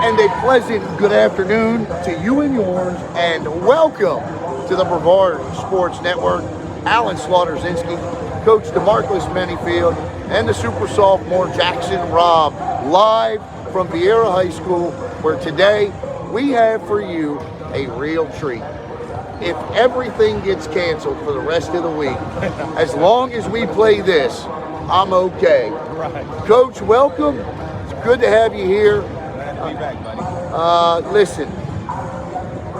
And a pleasant good afternoon to you and yours, and welcome to the Brevard Sports Network. Alan Slaughter-Zinski, Coach DeMarcus Manyfield, and the super sophomore Jackson Robb, live from Viera High School, where today we have for you a real treat. If everything gets canceled for the rest of the week, as long as we play this, I'm okay. Right. Coach, welcome. It's good to have you here. Glad to be back, buddy. Listen,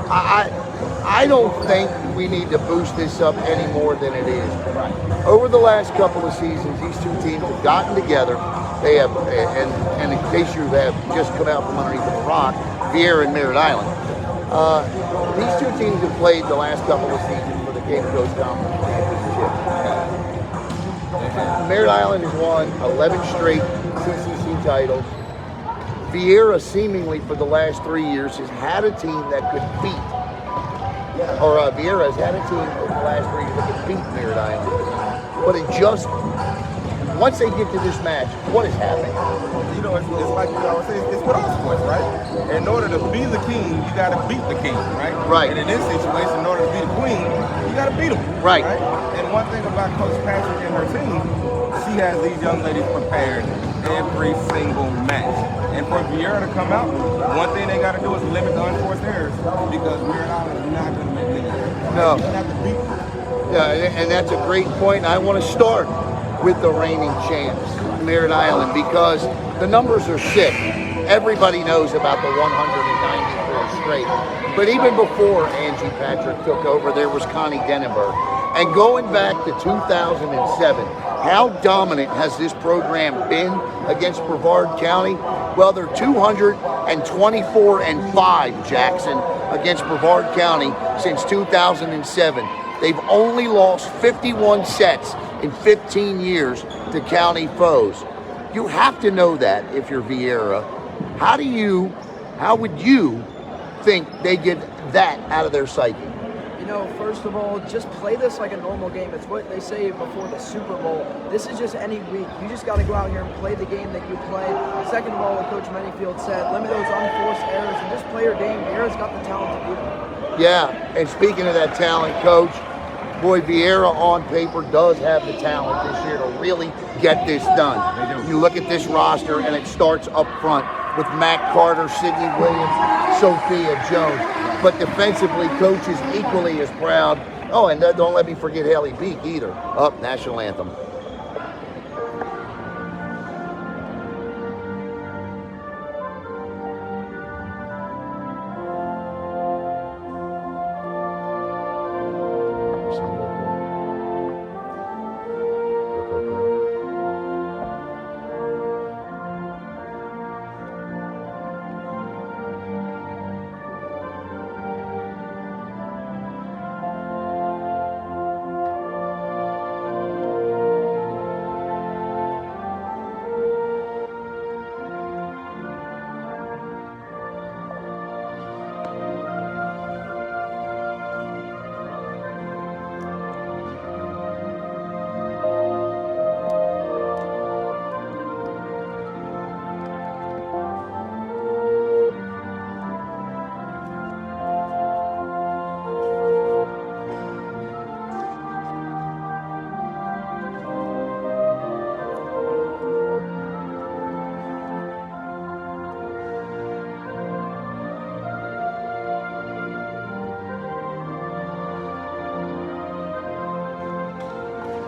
I don't think we need to boost this up any more than it is. Right. Over the last couple of seasons, these two teams have gotten together. They have, and in case you have just come out from underneath the rock, Viera and Merritt Island. These two teams have played the last couple of seasons for the Cape Coast Conference Championship. Merritt Island has won 11 straight CCC titles. Viera, seemingly for the last 3 years, has had a team that could beat, Viera has had a team over the last 3 years that could beat Merritt Island. But it just, once they get to this match, what is happening? You know, it's like you always say, it's with all sports, right? In order to be the king, you got to beat the king, right? Right. And in this situation, in order to be the queen, you got to beat them. Right. And one thing about Coach Patrick and her team, she has these young ladies prepared every single match. And for Viera to come out, one thing they got to do is limit the unforced errors, because Merritt Island is not going to make any errors. No. You have to beat them. Yeah, and that's a great point. I want to start with the reigning champs, Merritt Island, because the numbers are sick. Everybody knows about the 194 straight. But even before Angie Patrick took over, there was Connie Denenberg. And going back to 2007, how dominant has this program been against Brevard County? Well, they're 224-5, Jackson, against Brevard County since 2007. They've only lost 51 sets in 15 years to county foes. You have to know that if you're Viera. How would you think they get that out of their psyche? You know, first of all, just play this like a normal game. It's what they say before the Super Bowl. This is just any week. You just got to go out here and play the game that you play. Second of all, what Coach Manyfield said, limit those unforced errors and just play your game. Viera's got the talent to beat them. Yeah, and speaking of that talent, Coach, boy, Viera on paper does have the talent this year to really get this done. You look at this roster, and it starts up front with Matt Carter, Sidney Williams, Sophia Jones. But defensively, Coach is equally as proud. Oh, and don't let me forget Haley Beak either. Up, national anthem.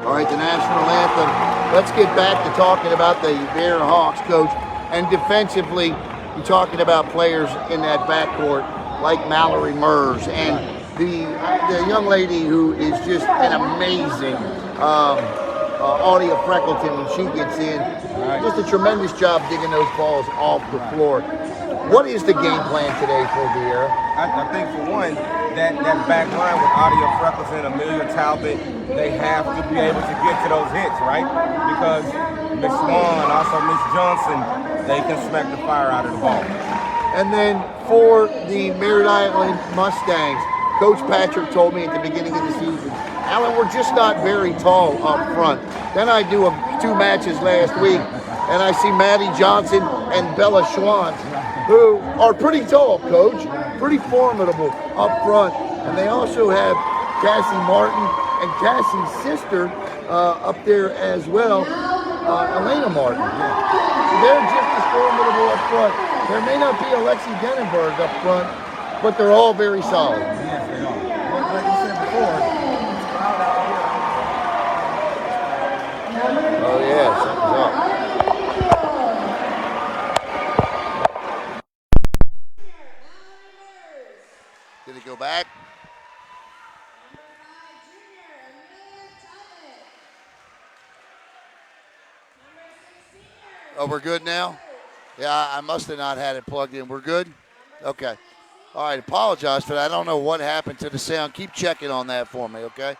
All right, the national anthem. Let's get back to talking about the Viera Hawks, Coach. And defensively, you're talking about players in that backcourt like Mallory Mers and the young lady who is just an amazing Audia Freckleton when she gets in. Just a tremendous job digging those balls off the floor. What is the game plan today for Viera? I think for one, that back line with Audia Freckleton, Amelia Talbot, they have to be able to get to those hits, right? Because Miss Swan, also Miss Johnson, they can smack the fire out of the ball. And then for the Merritt Island Mustangs, Coach Patrick told me at the beginning of the season, Alan, we're just not very tall up front. Then I do 2 matches last week, and I see Maddie Johnson and Bella Schwann who are pretty tall, Coach, pretty formidable up front. And they also have Cassie Martin and Cassie's sister up there as well, Elena Martin. So they're just as formidable up front. There may not be Alexi Denenberg up front, but they're all very solid. Yes, they are. Like you said before, It's loud out here. Oh yeah, something's up. Did it go back? Oh, we're good now? Yeah, I must have not had it plugged in. We're good? Okay. All right, apologize for that. I don't know what happened to the sound. Keep checking on that for me, okay?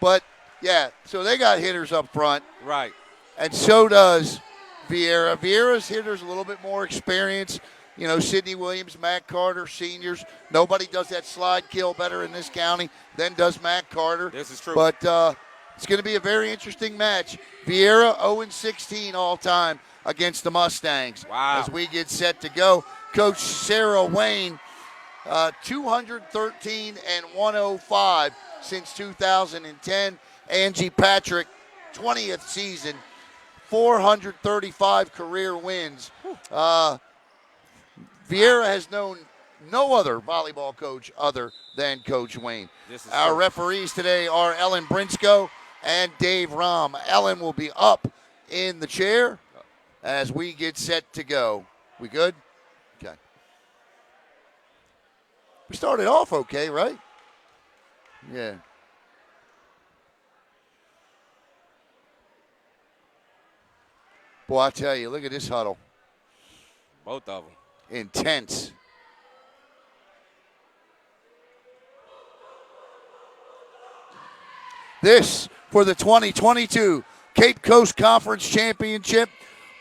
But, yeah, so they got hitters up front. Right. And so does Viera. Viera's hitters a little bit more experience. You know, Sidney Williams, Matt Carter, seniors. Nobody does that slide kill better in this county than does Matt Carter. This is true. But it's going to be a very interesting match. Viera 0-16 all time against the Mustangs. Wow. As we get set to go. Coach Sarah Wayne, 213 and 105 since 2010. Angie Patrick, 20th season, 435 career wins. Viera has known no other volleyball coach other than Coach Wayne. Our true. referees today are Ellen Brinsko and Dave Rahm. Ellen will be up in the chair as we get set to go. We good? Okay. We started off okay, right? Yeah. Boy, I tell you, look at this huddle. Both of them. Intense. This for the 2022 Cape Coast Conference Championship,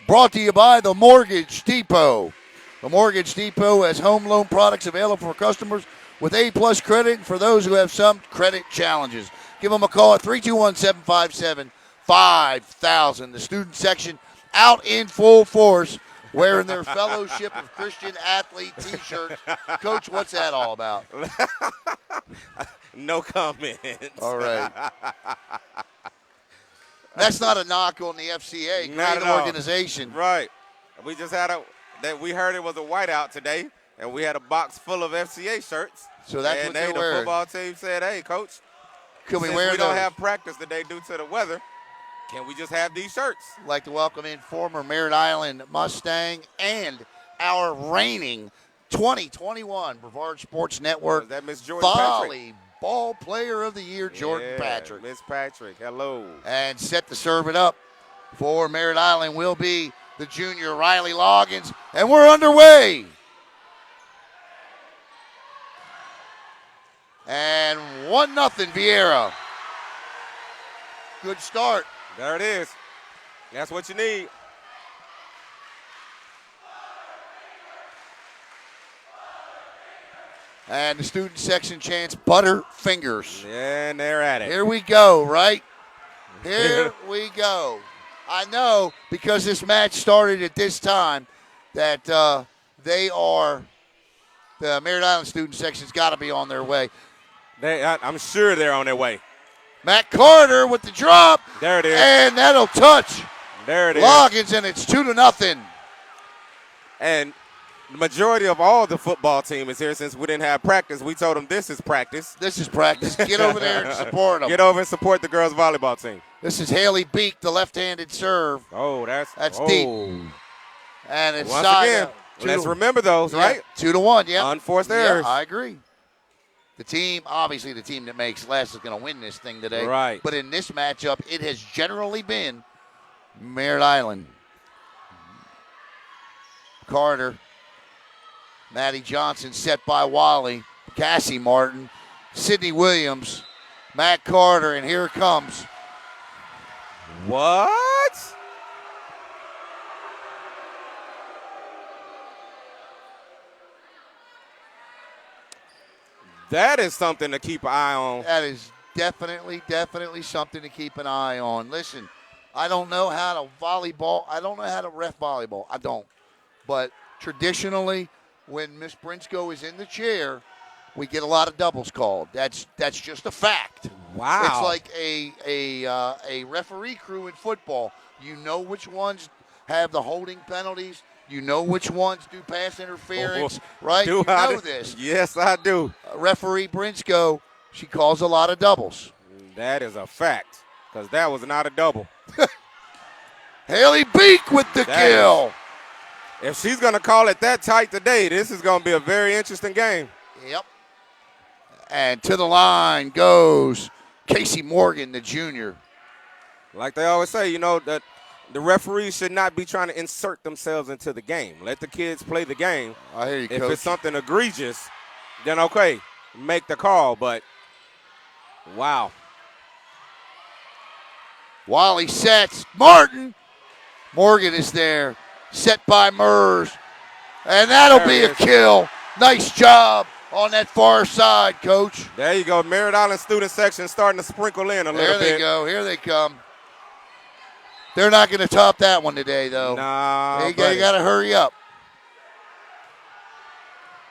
brought to you by the Mortgage Depot. The Mortgage Depot has home loan products available for customers with A-plus credit and for those who have some credit challenges. Give them a call at 321-757-5000. The student section out in full force, wearing their Fellowship of Christian Athlete T-shirts. Coach, what's that all about? No comment. All right. That's not a knock on the FCA. Not Great at all. organization. Right. We just had we heard it was a whiteout today, and we had a box full of FCA shirts. So that's and what they're the wearing. football team said, hey, Coach, Could we since wear we don't those? have practice today due to the weather, can we just have these shirts? I'd like to welcome in former Merritt Island Mustang and our reigning 2021 Brevard Sports Network Was that Miss Jordan Patrick? Volleyball Player of the Year, Jordan Yeah, Patrick. Miss Patrick, hello. And set to serve it up for Merritt Island will be the junior Riley Loggins. And we're underway. And 1-0 Viera. Good start. There it is. That's what you need. And the student section chants Butterfingers. And they're at it. Here we go, right? Here we go. I know because this match started at this time that the Merritt Island student section's got to be on their way. I'm sure they're on their way. Matt Carter with the drop. There it is. And that'll touch There it is. Loggins, and it's 2-0. And the majority of all the football team is here since we didn't have practice. We told them this is practice. This is practice. Get over there and support them. Get over and support the girls' volleyball team. This is Haley Beek, the left-handed serve. Oh, that's deep. And it's Once side again, out. let's remember those, right? 2-1, yeah. Unforced errors. Yeah, I agree. The team, obviously the team that makes less is going to win this thing today. Right. But in this matchup, it has generally been Merritt Island. Carter. Maddie Johnson set by Wally. Cassie Martin. Sidney Williams. Matt Carter, and here it comes. What? That is something to keep an eye on. That is definitely something to keep an eye on. Listen, I don't know how to volleyball. I don't know how to ref volleyball. I don't. But traditionally, when Miss Brinsko is in the chair, we get a lot of doubles called. That's just a fact. Wow. It's like a referee crew in football. You know which ones have the holding penalties. You know which ones do pass interference, right? You know this. Yes, I do. Referee Brinsko, she calls a lot of doubles. That is a fact, because that was not a double. Haley Beak with the kill. If she's going to call it that tight today, this is going to be a very interesting game. Yep. And to the line goes Casey Morgan, the junior. Like they always say, that the referees should not be trying to insert themselves into the game. Let the kids play the game. I hear you, If Coach. it's something egregious, then okay, make the call. But, wow. Wally sets. Martin. Morgan is there. Set by Mers. And that'll be a kill. Nice job on that far side, Coach. There you go. Merritt Island student section starting to sprinkle in a little bit. There they go. Here they come. They're not going to top that one today, though. Nah, They got to hurry up.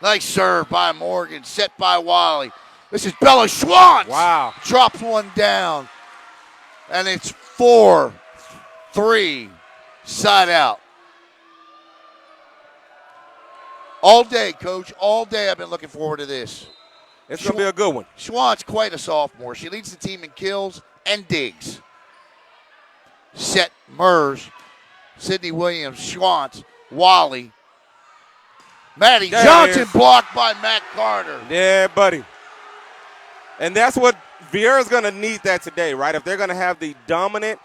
Nice serve by Morgan. Set by Wally. This is Bella Schwantz. Wow. Drops one down. And it's 4-3. Side out. All day, Coach. All day I've been looking forward to this. It's going to be a good one. Schwantz, quite a sophomore. She leads the team in kills and digs. Set Mers. Sydney Williams. Schwantz. Wally. Maddie Johnson blocked by Matt Carter. Yeah, buddy. And that's what Viera's going to need that today, right? If they're going to have the dominant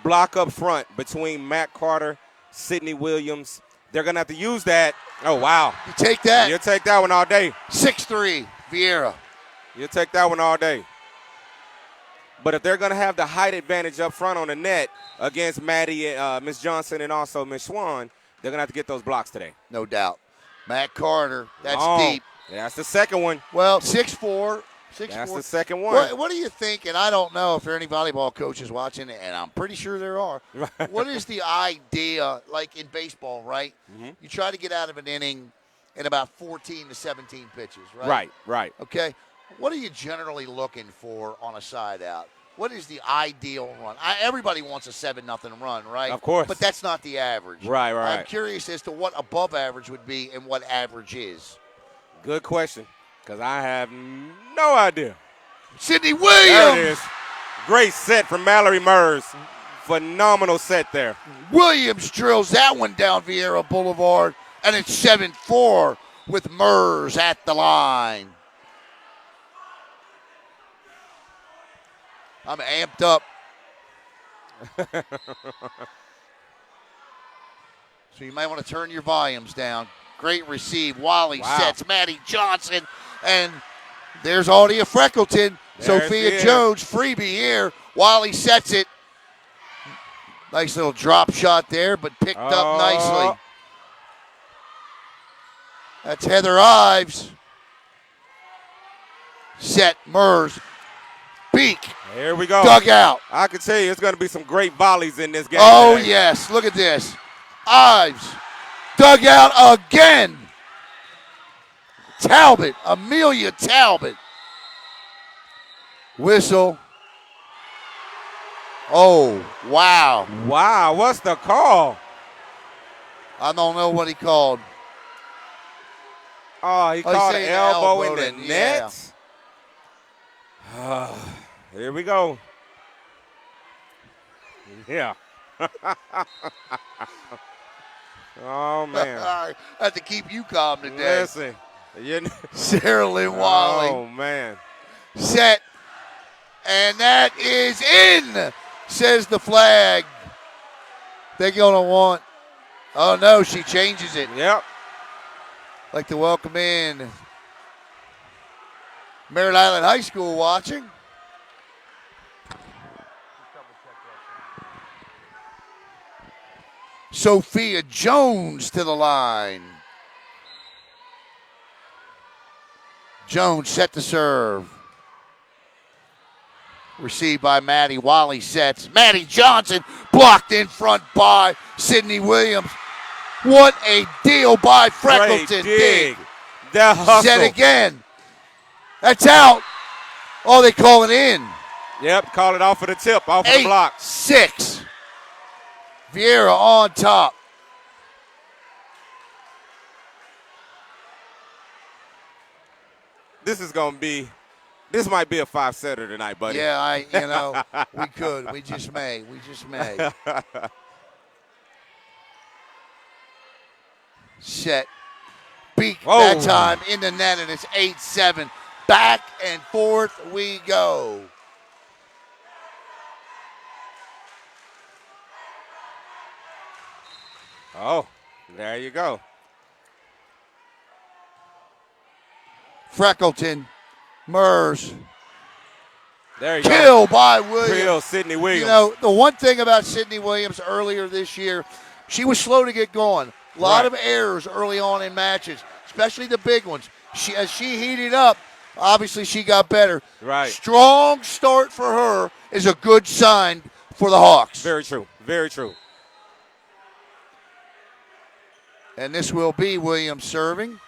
block up front between Matt Carter, Sydney Williams, they're going to have to use that. Oh, wow. You take that. You'll take that one all day. 6-3, Viera. You'll take that one all day. But if they're going to have the height advantage up front on the net against Maddie, Miss Johnson, and also Miss Swan, they're going to have to get those blocks today. No doubt. Matt Carter, that's deep. That's the second one. Well, 6'4". That's the second one. What do you think? And I don't know if there are any volleyball coaches watching, and I'm pretty sure there are. What is the idea, like in baseball, right? Mm-hmm. You try to get out of an inning in about 14 to 17 pitches, right? Right. Okay. What are you generally looking for on a side out? What is the ideal run? Everybody wants a 7-0 run, right? Of course. But that's not the average. Right. I'm curious as to what above average would be and what average is. Good question, because I have no idea. Sydney Williams. There it is. Great set from Mallory Mers. Phenomenal set there. Williams drills that one down Viera Boulevard, and it's 7-4 with Mers at the line. I'm amped up. So you might want to turn your volumes down. Great receive. Wally sets Maddie Johnson. And there's Audia Freckleton. Sophia Jones, freebie here. Wally sets it. Nice little drop shot there, but picked up nicely. That's Heather Ives. Set Mers. Beak. Here we go. Dugout. I can tell you it's going to be some great volleys in this game. Oh, today. yes. Look at this. Ives. Dugout again. Talbot. Amelia Talbot. Whistle. Oh, wow. Wow, what's the call? I don't know what he called. Oh, he called an elbow in the yeah. net. Here we go. Yeah. Oh, man. I have to keep you calm today. Listen. Sarah Lynn Wally. Oh, man. Set. And that is in, says the flag. They're going to want. Oh, no, she changes it. Yep. Like to welcome in Merritt Island High School watching. Sophia Jones to the line. Jones set to serve. Received by Maddie. Wally sets. Maddie Johnson blocked in front by Sydney Williams. What a deal by Freckleton. Great dig. That hustle. Set again. That's out. Oh, they call it in. Yep, call it off of the tip, off of the block. 8-6. Viera on top. This might be a 5-setter tonight, buddy. Yeah, we could. We just may. Set. Beak that time in the net, and it's 8-7. Back and forth we go. Oh, there you go. Freckleton, Mers. There you go. Kill by Williams. Kill Sydney Williams. The one thing about Sydney Williams earlier this year, she was slow to get going. A lot of errors early on in matches, especially the big ones. As she heated up, obviously she got better. Right. Strong start for her is a good sign for the Hawks. Very true. Very true. And this will be Williams serving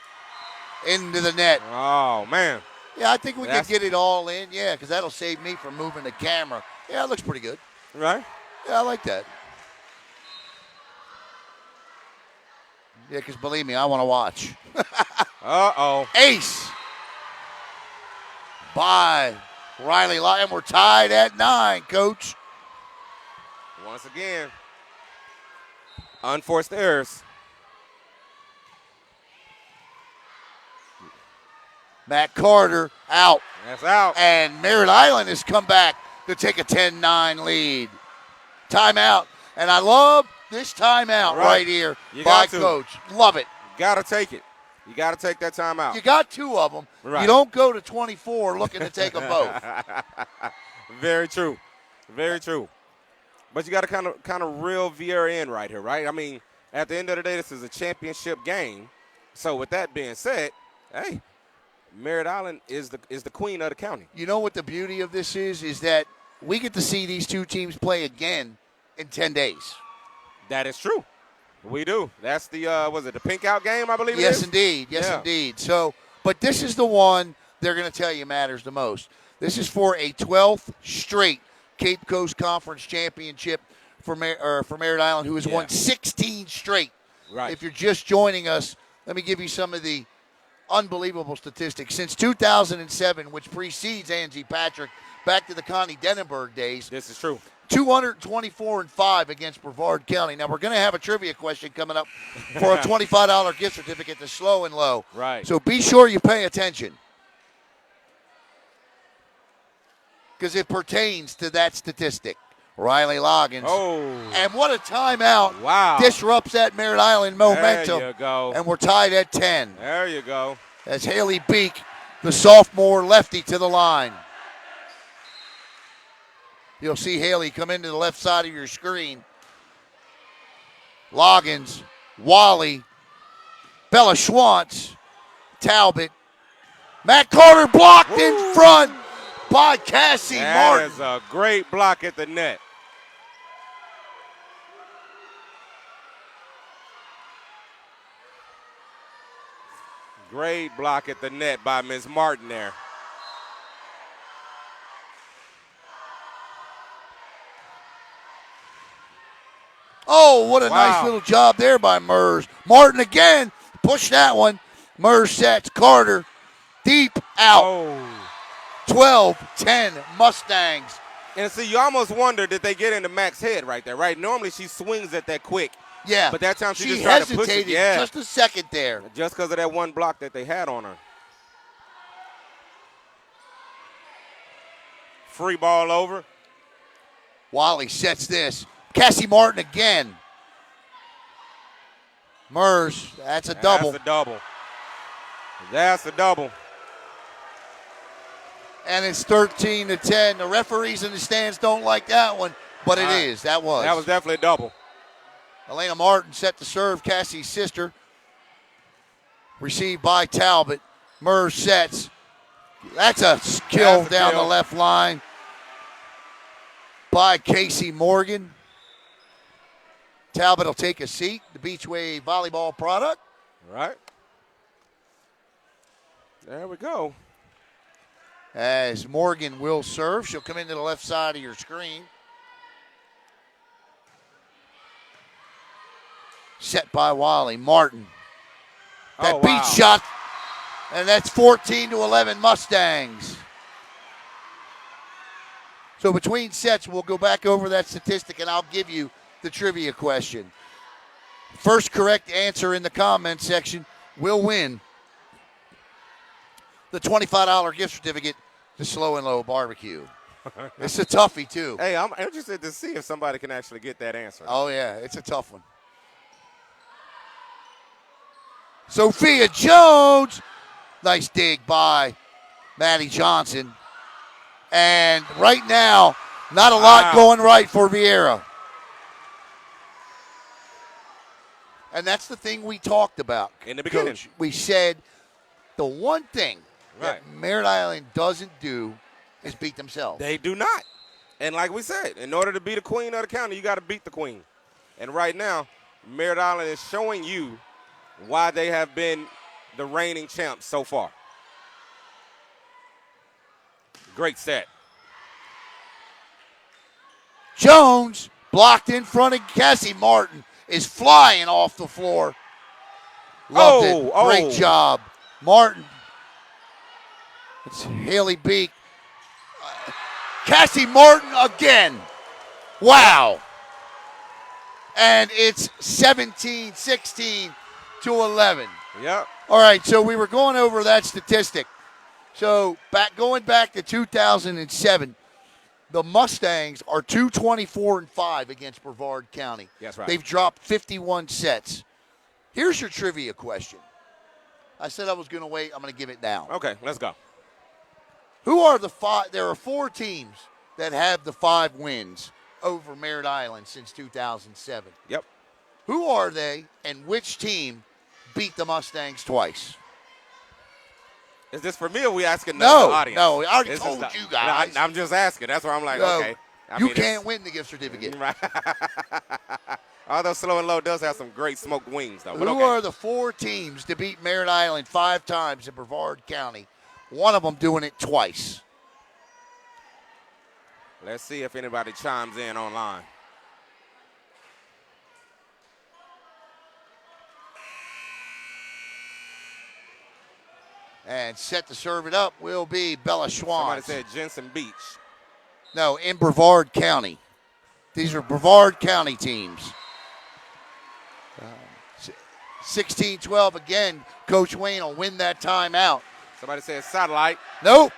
into the net. Oh, man. Yeah, I think we can get it all in. Yeah, because that'll save me from moving the camera. Yeah, it looks pretty good. Right? Yeah, I like that. Yeah, because believe me, I want to watch. Uh-oh. Ace by Riley Lyon. We're tied at 9, Coach. Once again, unforced errors. Matt Carter out. That's out. And Merritt Island has come back to take a 10-9 lead. Timeout. And I love this timeout right here by Coach. Love it. Got to take it. You got to take that timeout. You got 2 of them. Right. You don't go to 24 looking to take them both. Very true. Very true. But you got to kind of reel Viera in right here, right? I mean, at the end of the day, this is a championship game. So with that being said, hey, Merritt Island is the queen of the county. You know what the beauty of this is that we get to see these two teams play again in 10 days. That is true. We do. That's the, was it the pink out game, I believe it is? Yes, indeed. Yes, indeed. So, but this is the one they're going to tell you matters the most. This is for a 12th straight Cape Coast Conference championship for Merritt Island, who has won 16 straight. Right. If you're just joining us, let me give you some of the unbelievable statistics. Since 2007, which precedes Angie Patrick, back to the Connie Denenberg days. This is true. 224-5 against Brevard County. Now, we're going to have a trivia question coming up for a $25 gift certificate to Slow and Low. Right. So be sure you pay attention, because it pertains to that statistic. Riley Loggins. Oh. And what a timeout. Wow. Disrupts that Merritt Island momentum. There you go. And we're tied at 10. There you go. As Haley Beek, the sophomore lefty, to the line. You'll see Haley come into the left side of your screen. Loggins, Wally, Bella Schwantz, Talbot. Matt Carter blocked in front by Cassie Martin. That is a great block at the net. Great block at the net by Ms. Martin there. Oh, what a nice little job there by Mers. Martin again, push that one. Mers sets Carter deep out. Oh. 12-10 Mustangs. And see, you almost wonder, did they get into Mac's head right there, right? Normally she swings at that quick. Yeah. But that time she just tried to push it. Yeah. Just a second there. Just because of that one block that they had on her. Free ball over. Wally sets this. Cassie Martin again. Mers, that's a double. That's a double. That's a double. And it's 13-10. The referees in the stands don't like that one, but it is. That was definitely a double. Elena Martin set to serve, Cassie's sister. Received by Talbot. Mers sets. That's a kill down the left line. by Casey Morgan. Talbot will take a seat. The Beachway volleyball product. All right. There we go. As Morgan will serve. She'll come into the left side of your screen. Set by Wally Martin. That beat shot, and that's 14-11 Mustangs. So between sets, we'll go back over that statistic, and I'll give you the trivia question. First correct answer in the comment section will win the $25 gift certificate to Slow and Low Barbecue. It's a toughie, too. Hey, I'm interested to see if somebody can actually get that answer. Oh, yeah, it's a tough one. Sophia Jones. Nice dig by Maddie Johnson. And right now, not a lot going right for Viera. And that's the thing we talked about. In the beginning. Coach, we said the one thing that Merritt Island doesn't do is beat themselves. They do not. And like we said, in order to be the queen of the county, you got to beat the queen. And right now, Merritt Island is showing you why they have been the reigning champs so far. Great set. Jones blocked in front of Cassie Martin is flying off the floor. Loved it. Great job. Martin. It's Haley Beek. Cassie Martin again. Wow. And it's 17-16 to 11. Yep. All right, so we were going over that statistic. So going back to 2007, the Mustangs are 224-5 against Brevard County. That's right. They've dropped 51 sets. Here's your trivia question. I said I was going to wait. I'm going to give it now. Okay, let's go. Who are the five? There are 4 teams that have the 5 wins over Merritt Island since 2007. Yep. Who are they, and which team beat the Mustangs twice? Is this for me or we asking the No, audience? no, I already This told is the- you guys. No, I'm just asking. That's why I'm like, No, okay. you can't win the gift certificate. Right. Although Slow and Low does have some great smoked wings, though. But Who are the 4 teams to beat Merritt Island 5 times in Brevard County? One of them doing it twice. Let's see if anybody chimes in online. And set to serve it up will be Bella Schwann. Somebody said Jensen Beach. No, in Brevard County. These are Brevard County teams. 16-12 again. Coach Wayne will win that timeout. Somebody said Satellite. Nope.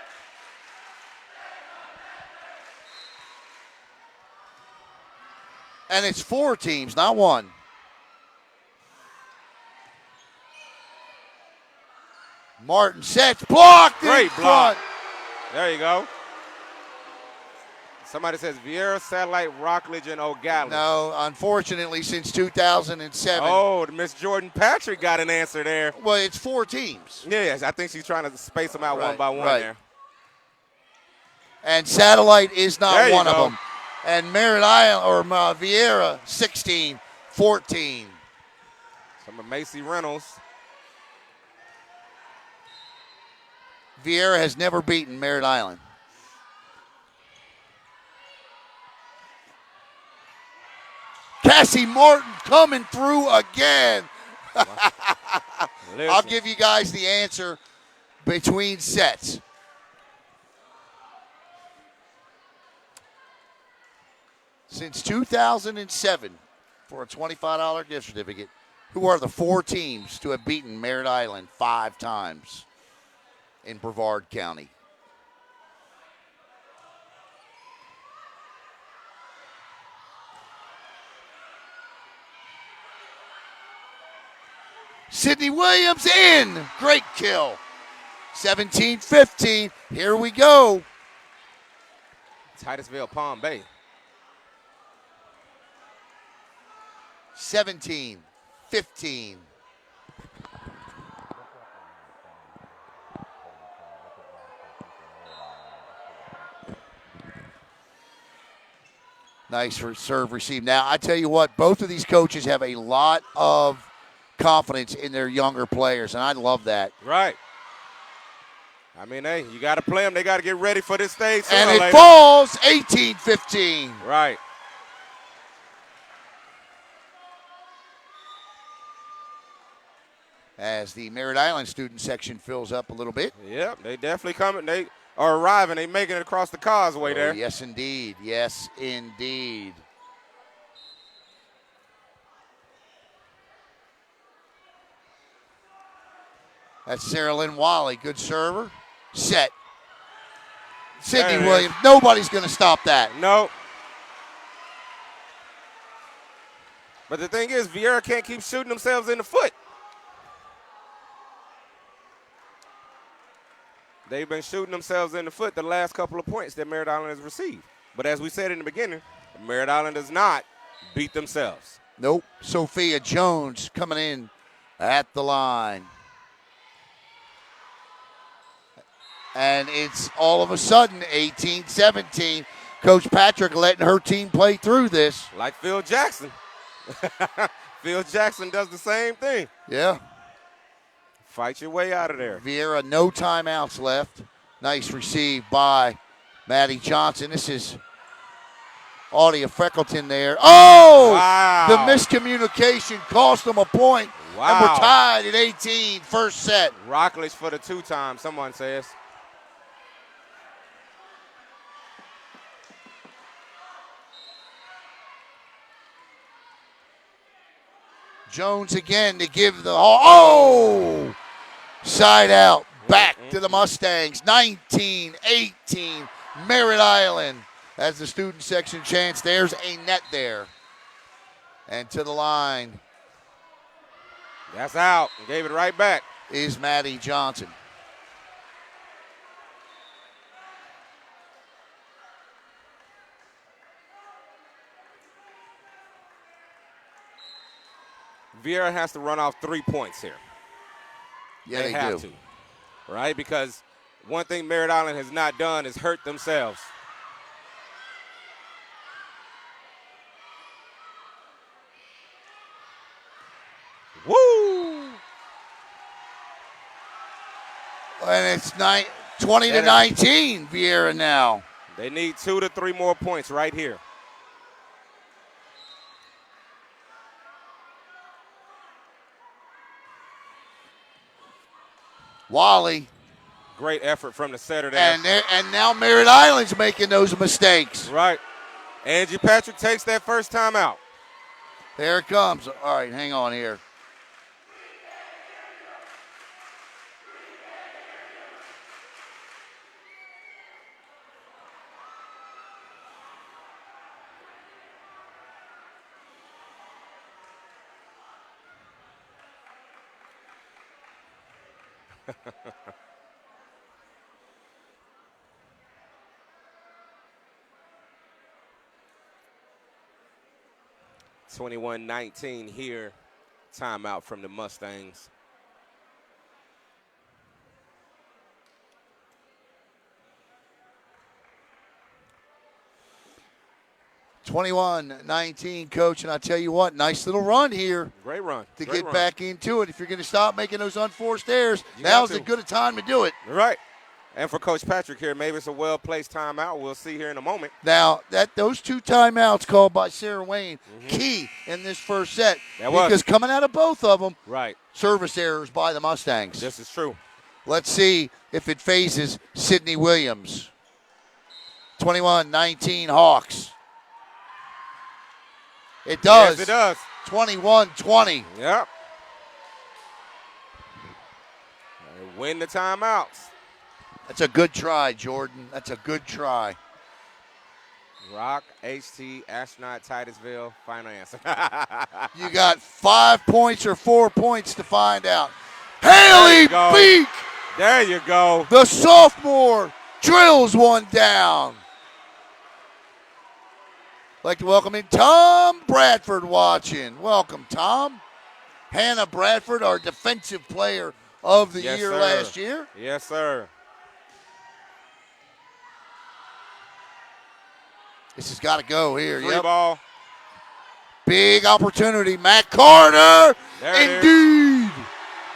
And it's 4 teams, not 1. Martin sets, blocked in Great block. front. There you go. Somebody says Viera, Satellite, Rockledge, and O'Galley. No, unfortunately, since 2007. Oh, Miss Jordan Patrick got an answer there. Well, it's 4 teams. Yes, I think she's trying to space them out one by one there. And Satellite is not There you one of go. them. And Merritt Island, or Viera, 16-14. Some of Macy Reynolds. Viera has never beaten Merritt Island. Cassie Martin coming through again. I'll give you guys the answer between sets. Since 2007, for a $25 gift certificate, who are the 4 teams to have beaten Merritt Island 5 times in Brevard County? Sydney Williams in. Great kill. 17-15. Here we go. Titusville, Palm Bay. 17-15. Nice serve receive. Now, I tell you what, both of these coaches have a lot of confidence in their younger players, and I love that. Right. I mean, hey, you got to play them. They got to get ready for this stage. And it later. falls 18-15. Right. As the Merritt Island student section fills up a little bit. Yep, they definitely coming. They are arriving. They making it across the causeway there. Yes, indeed. Yes, indeed. That's Sarah Lynn Wally. Good server. Set. Sydney Williams. Nobody's going to stop that. No. But the thing is, Viera can't keep shooting themselves in the foot. They've been shooting themselves in the foot the last couple of points that Merritt Island has received. But as we said in the beginning, Merritt Island does not beat themselves. Nope. Sophia Jones coming in at the line. And it's all of a sudden 18-17. Coach Patrick letting her team play through this. Like Phil Jackson. Phil Jackson does the same thing. Yeah. Fight your way out of there. Viera, no timeouts left. Nice receive by Maddie Johnson. This is Audia Freckleton there. Oh! Wow. The miscommunication cost them a point. Wow. And we're tied at 18, first set. Rockledge for the 2-time, someone says. Jones again to give the oh! Side out, back to the Mustangs. 19-18, Merritt Island. As the student section chants, there's a net there. And to the line. That's out. Gave it right back. Is Maddie Johnson. Viera has to run off 3 points here. Yeah, they have do. to, right? Because one thing Merritt Island has not done is hurt themselves. Woo! And it's 20-19, Viera now. They need 2 to 3 more points right here. Wally. Great effort from the setter there. And now Merritt Island's making those mistakes. Right. Angie Patrick takes that first time out. There it comes. All right, hang on here. (21-19) here. Timeout from the Mustangs. (21-19), Coach, and I tell you what, nice little run here. Great run. To Great get run. back into it. If you're going to stop making those unforced errors, You now's got as to. good a time to do it. Right. And for Coach Patrick here, maybe it's a well-placed timeout. We'll see here in a moment. Now, those 2 timeouts called by Sarah Wayne, key in this first set. That was. Because coming out of both of them, Right. service errors by the Mustangs. This is true. Let's see if it phases Sydney Williams. 21-19 Hawks. It does. Yes, it does. 21-20. Yep. They win the timeouts. That's a good try, Jordan. That's a good try. Rock, HT, Astronaut, Titusville. Final answer. You got 5 points or 4 points to find out. Haley go. Beek, There you go. the sophomore, drills one down. Like to welcome in Tom Bradford watching. Welcome, Tom. Hannah Bradford, our defensive player of the Yes, year sir. last year. Yes, sir. This has got to go here. Free ball. Big opportunity. Matt Carter. There it Indeed.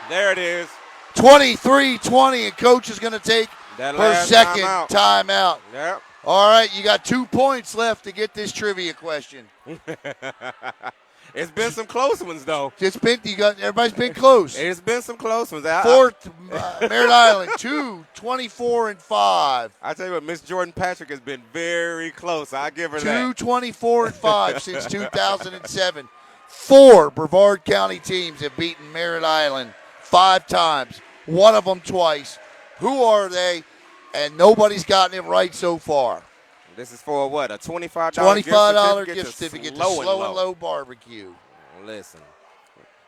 There it is. 23-20, and Coach is going to take That her last second timeout. timeout. Yep. All right, you got 2 points left to get this trivia question. It's been some close ones, though. Everybody's been close. It's been some close ones. Fourth, Merritt Island, 24-5. I tell you what, Miss Jordan Patrick has been very close. I give her that. 24-5 since 2007. 4 Brevard County teams have beaten Merritt Island 5 times. One of them twice. Who are they? And nobody's gotten it right so far. This is for what? A $25 gift certificate to Slow and Low Barbecue. Listen,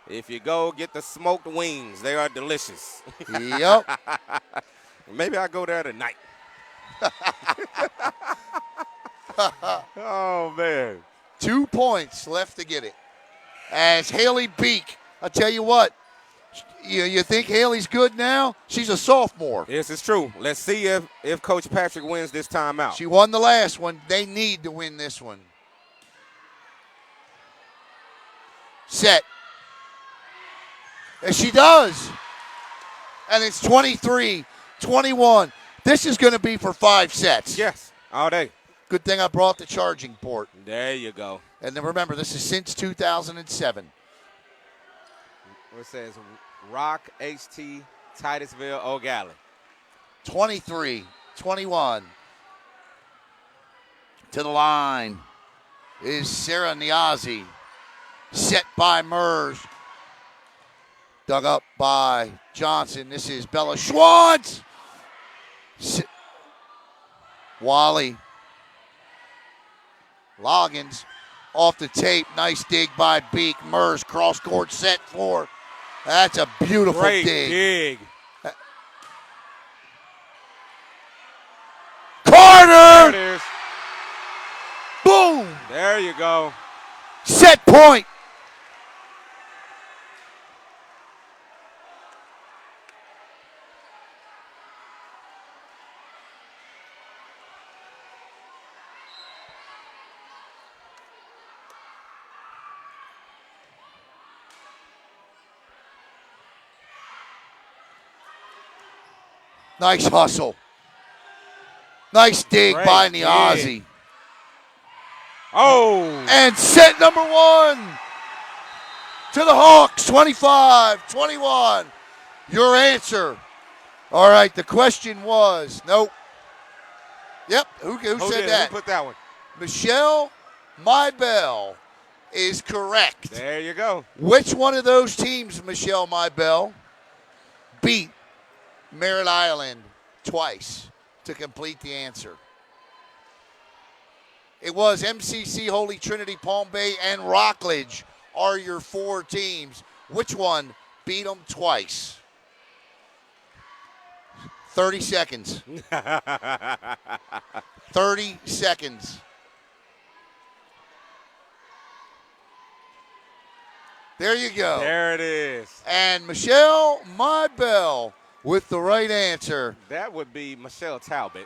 if you go get the smoked wings, they are delicious. Yep. Maybe I'll go there tonight. Oh, man. 2 points left to get it. As Haley Beek, I tell you what, you think Haley's good now? She's a sophomore. This is true. Let's see if Coach Patrick wins this time out. She won the last one. They need to win this one. Set. And she does. And it's 23-21. This is going to be for 5 sets. Yes, all day. Good thing I brought the charging port. There you go. And then remember, this is since 2007. It says Rock, HT, Titusville, O'Galley. 23-21. To the line is Sarah Niazi. Set by Mers. Dug up by Johnson. This is Bella Schwantz. Wally. Loggins off the tape. Nice dig by Beek. Mers cross court set for. That's a beautiful Great dig. Carter! There it is. Boom! There you go. Set point. Nice hustle. Nice dig Great by dig. Niazi. Oh! And set number 1 to the Hawks, 25-21. Your answer. All right, the question was, nope. Yep, who said that? Who put that one? Michelle Mybell is correct. There you go. Which one of those teams, Michelle Mybell, beat Merritt Island twice to complete the answer? It was MCC, Holy Trinity, Palm Bay, and Rockledge are your 4 teams. Which one beat them twice? 30 seconds. 30 seconds. There you go. There it is. And Michelle Mybell with the right answer. That would be Michelle Talbot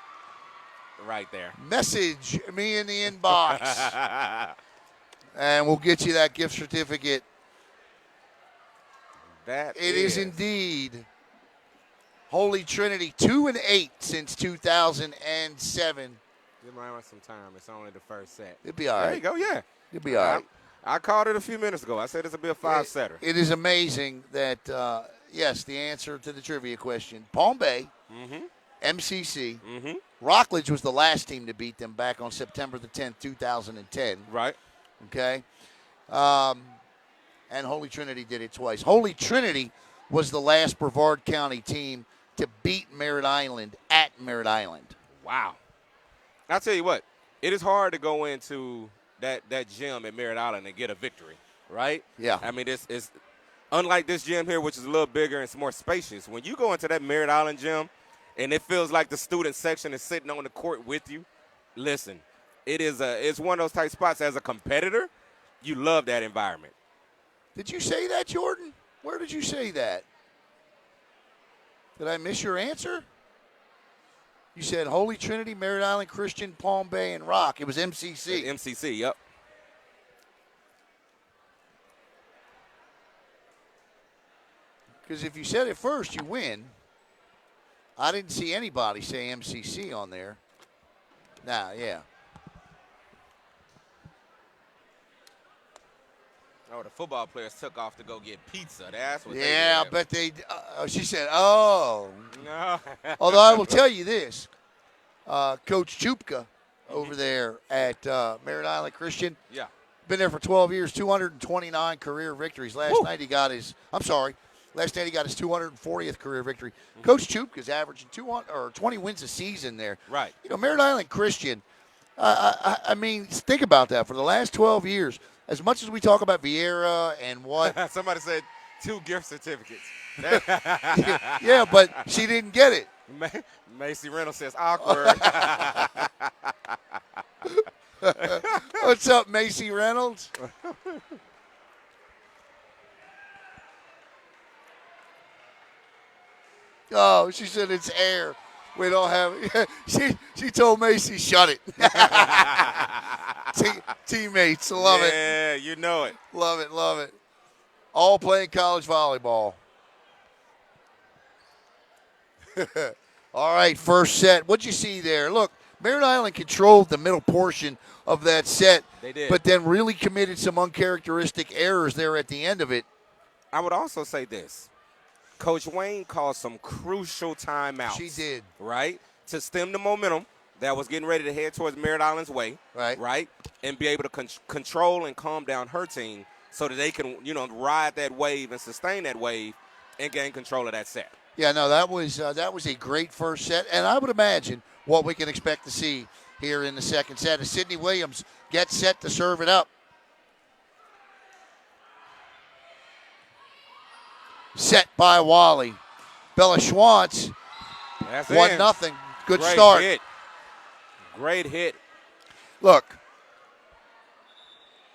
right there. Message me in the inbox. And we'll get you that gift certificate. That It is indeed Holy Trinity, 2-8 since 2007. Give Ryan some time. It's only the first set. It'll be all right. There you go, yeah. It'll be all right. I called it a few minutes ago. I said this will be a 5-setter. It is amazing that, yes, the answer to the trivia question, Palm Bay, MCC, Rockledge was the last team to beat them back on September the 10th, 2010. Right. Okay. And Holy Trinity did it twice. Holy Trinity was the last Brevard County team to beat Merritt Island at Merritt Island. Wow. I'll tell you what, it is hard to go into that gym at Merritt Island and get a victory, right? Yeah. I mean, it's unlike this gym here, which is a little bigger and it's more spacious. When you go into that Merritt Island gym and it feels like the student section is sitting on the court with you, listen, it's one of those type spots as a competitor, you love that environment. Did you say that, Jordan? Where did you say that? Did I miss your answer? You said Holy Trinity, Merritt Island Christian, Palm Bay, and Rock. It was MCC. MCC, yep. Because if you said it first, you win. I didn't see anybody say MCC on there. Nah, yeah. Oh, the football players took off to go get pizza. That's what Yeah, they I bet they she said, oh. No. Although I will tell you this. Coach Chupka over there at Merritt Island Christian. Yeah. Been there for 12 years, 229 career victories. Last night he got his 240th career victory. Coach Chupka's averaging 20 wins a season there. Right. You know, Merritt Island Christian, I mean, think about that. For the last 12 years, as much as we talk about Viera and what. Somebody said 2 gift certificates. Yeah, but she didn't get it. Macy Reynolds says awkward. What's up, Macy Reynolds? Oh, she said it's air. We don't have it. She told Macy, shut it. Teammates, love it. Yeah, you know it. Love it, love it. All playing college volleyball. All right, first set. What'd you see there? Look, Merritt Island controlled the middle portion of that set. They did. But then really committed some uncharacteristic errors there at the end of it. I would also say this. Coach Wayne called some crucial timeouts. She did. Right? To stem the momentum that was getting ready to head towards Merritt Island's way. Right. Right? And be able to control and calm down her team so that they can, ride that wave and sustain that wave and gain control of that set. Yeah, no, that was a great first set. And I would imagine what we can expect to see here in the second set as Sydney Williams gets set to serve it up. Set by Wally. Bella Schwantz, 1-0. Good Great start. Hit. Great hit. Look,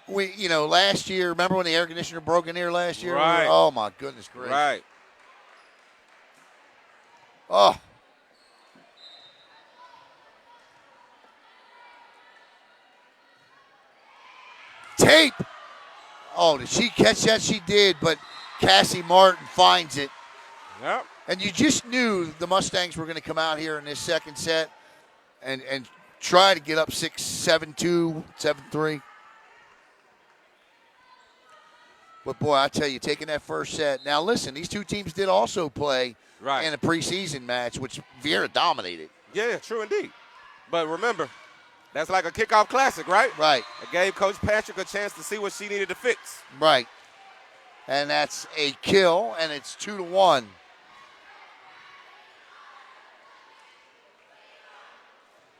last year, remember when the air conditioner broke in here last year? Right. Oh, my goodness gracious. Right. Oh. Tape. Oh, did she catch that? She did, but Cassie Martin finds it. Yep. And you just knew the Mustangs were going to come out here in this second set and try to get up 6-7-2, 7-3. But, boy, I tell you, taking that first set. Now, listen, these two teams did also play in a preseason match, which Viera dominated. Yeah, true indeed. But remember, that's like a kickoff classic, right? Right. It gave Coach Patrick a chance to see what she needed to fix. Right. And that's a kill, and it's 2-1.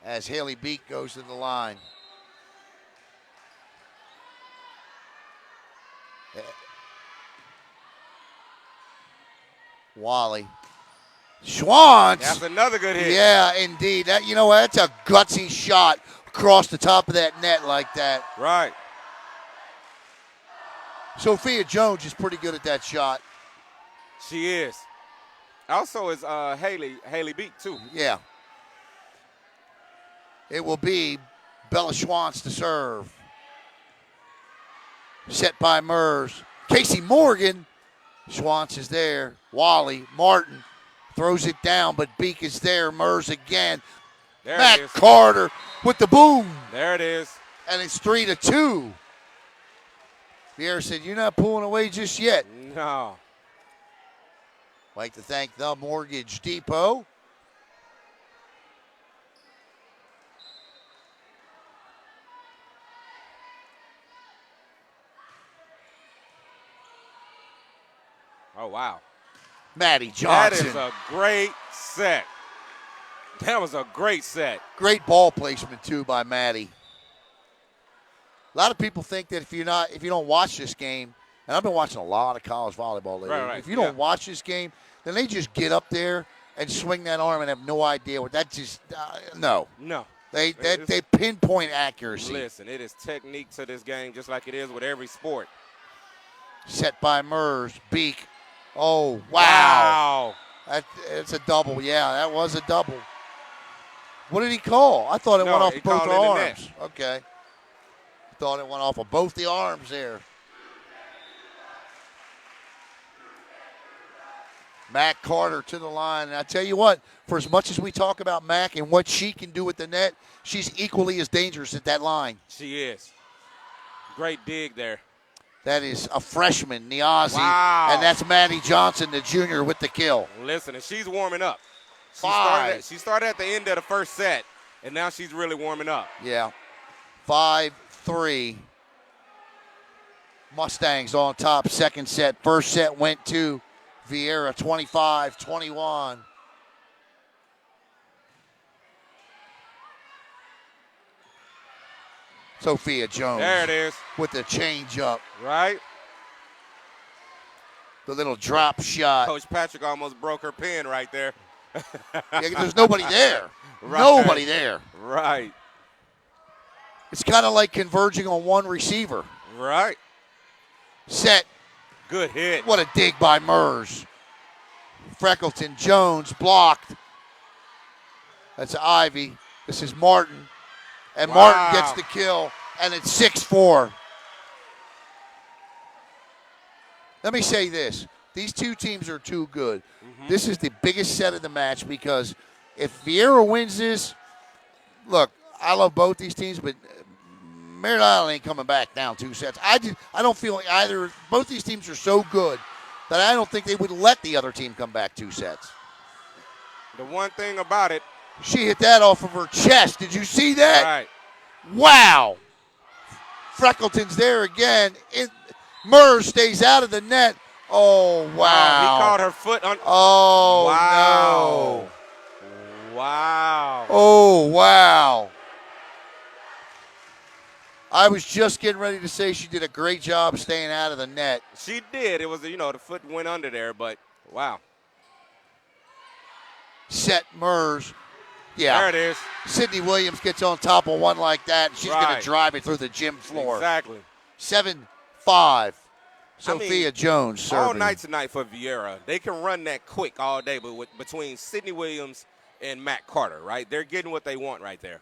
As Haley Beek goes to the line. Wally. Schwantz. That's another good hit. Yeah, indeed. That's a gutsy shot across the top of that net like that. Right. Sophia Jones is pretty good at that shot. She is. Also is Haley Beek, too. Yeah. It will be Bella Schwantz to serve. Set by Mers. Casey Morgan. Schwantz is there. Wally Martin throws it down, but Beek is there. Mers again. There Matt it is. Carter with the boom. There it is. And it's 3-2. Viera said, "You're not pulling away just yet." No. Like to thank the Mortgage Depot. Oh, wow. Maddie Johnson. That is a great set. That was a great set. Great ball placement, too, by Maddie. A lot of people think that if you don't watch this game, and I've been watching a lot of college volleyball lately. Right. If you don't watch this game, then they just get up there and swing that arm and have no idea what that just no. No. They pinpoint accuracy. Listen, it is technique to this game, just like it is with every sport. Set by Mers, Beek. Oh, wow. Wow. It's a double. Yeah, that was a double. What did he call? I thought it No, went off he both called in the arms. net. Okay. Thought it went off of both the arms there. Mac Carter to the line. And I tell you what, for as much as we talk about Mac and what she can do with the net, she's equally as dangerous at that line. She is. Great dig there. That is a freshman, Niazi. Wow. And that's Maddie Johnson, the junior, with the kill. Listen, and she's warming up. She 5. started at the end of the first set, and now she's really warming up. Yeah. 5-3. Mustangs on top, second set. First set went to Viera, 25-21. Sophia Jones. There it is. With the change up. Right? The little drop shot. Coach Patrick almost broke her pin right there. Yeah, there's nobody there. Right. Nobody there. Right. It's kind of like converging on one receiver. Right. Set. Good hit. What a dig by Mers. Freckleton, Jones, blocked. That's Ivy. This is Martin. And Wow. Martin gets the kill, and it's 6-4. Let me say this. These two teams are too good. Mm-hmm. This is the biggest set of the match because if Viera wins this, look, I love both these teams, but Merritt Island ain't coming back down 2 sets. I don't feel like either. Both these teams are so good that I don't think they would let the other team come back 2 sets. The one thing about it. She hit that off of her chest. Did you see that? Right. Wow. Freckleton's there again. Mers stays out of the net. Oh, wow. He caught her foot on. Oh, wow. no. Wow. Oh, wow. I was just getting ready to say she did a great job staying out of the net. She did. It was, the foot went under there, but wow. Set Mers. Yeah. There it is. Sydney Williams gets on top of one like that, and she's going Right. to drive it through the gym floor. Exactly. 7-5. Sophia Jones serving. All night tonight for Viera. They can run that quick all day, but between Sydney Williams and Matt Carter, right? They're getting what they want right there.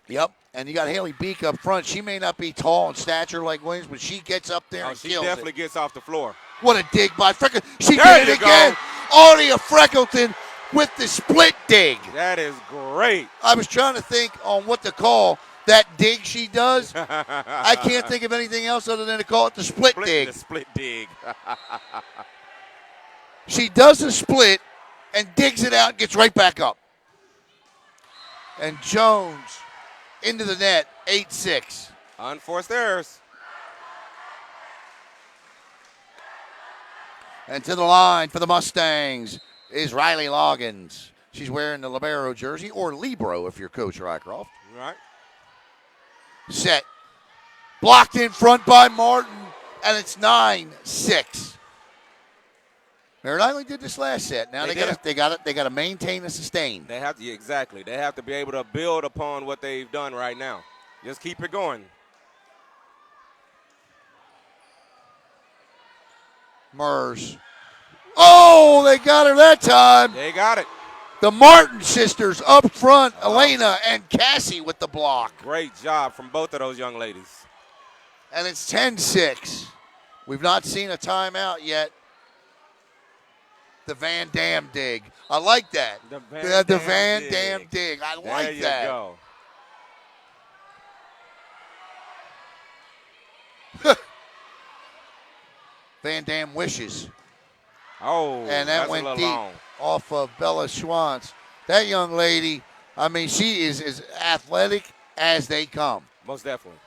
Yep. And you got Haley Beek up front. She may not be tall in stature like Williams, but she gets up there and She kills definitely it. gets off the floor. What a dig by Freckleton. She There did you it again. Audia Freckleton with the split dig. That is great. I was trying to think on what to call that dig she does. I can't think of anything else other than to call it the split dig. The split dig. She does a split and digs it out and gets right back up. And Jones into the net, 8-6. Unforced errors. And to the line for the Mustangs is Riley Loggins. She's wearing the libero jersey, or libero if you're Coach Rycroft. Right. Set. Blocked in front by Martin, and it's 9-6. Merritt Island did this last set. Now they got to maintain and sustain. They have to exactly. They have to be able to build upon what they've done right now. Just keep it going. Mers. Oh, they got her that time. They got it. The Martin sisters up front, Elena and Cassie with the block. Great job from both of those young ladies. And it's 10-6. We've not seen a timeout yet. The Van Dam dig. I like that. The Van Dam dig. I like there you that. Go. Van Dam wishes. Oh, And that that's went a little deep long. off of Bella Schwantz. That young lady, I mean, she is as athletic as they come. Most definitely.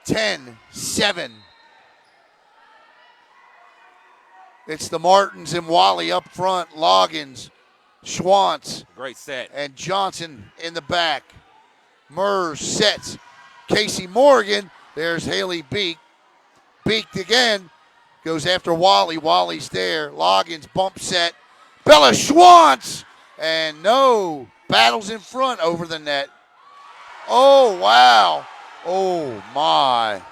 10-7. It's the Martins and Wally up front. Loggins, Schwantz, Great set. and Johnson in the back. Mers sets. Casey Morgan. There's Haley Beek. Beeked again. Goes after Wally. Wally's there. Loggins bump set. Bella Schwantz. And no. Battles in front over the net. Oh, wow. Oh, my.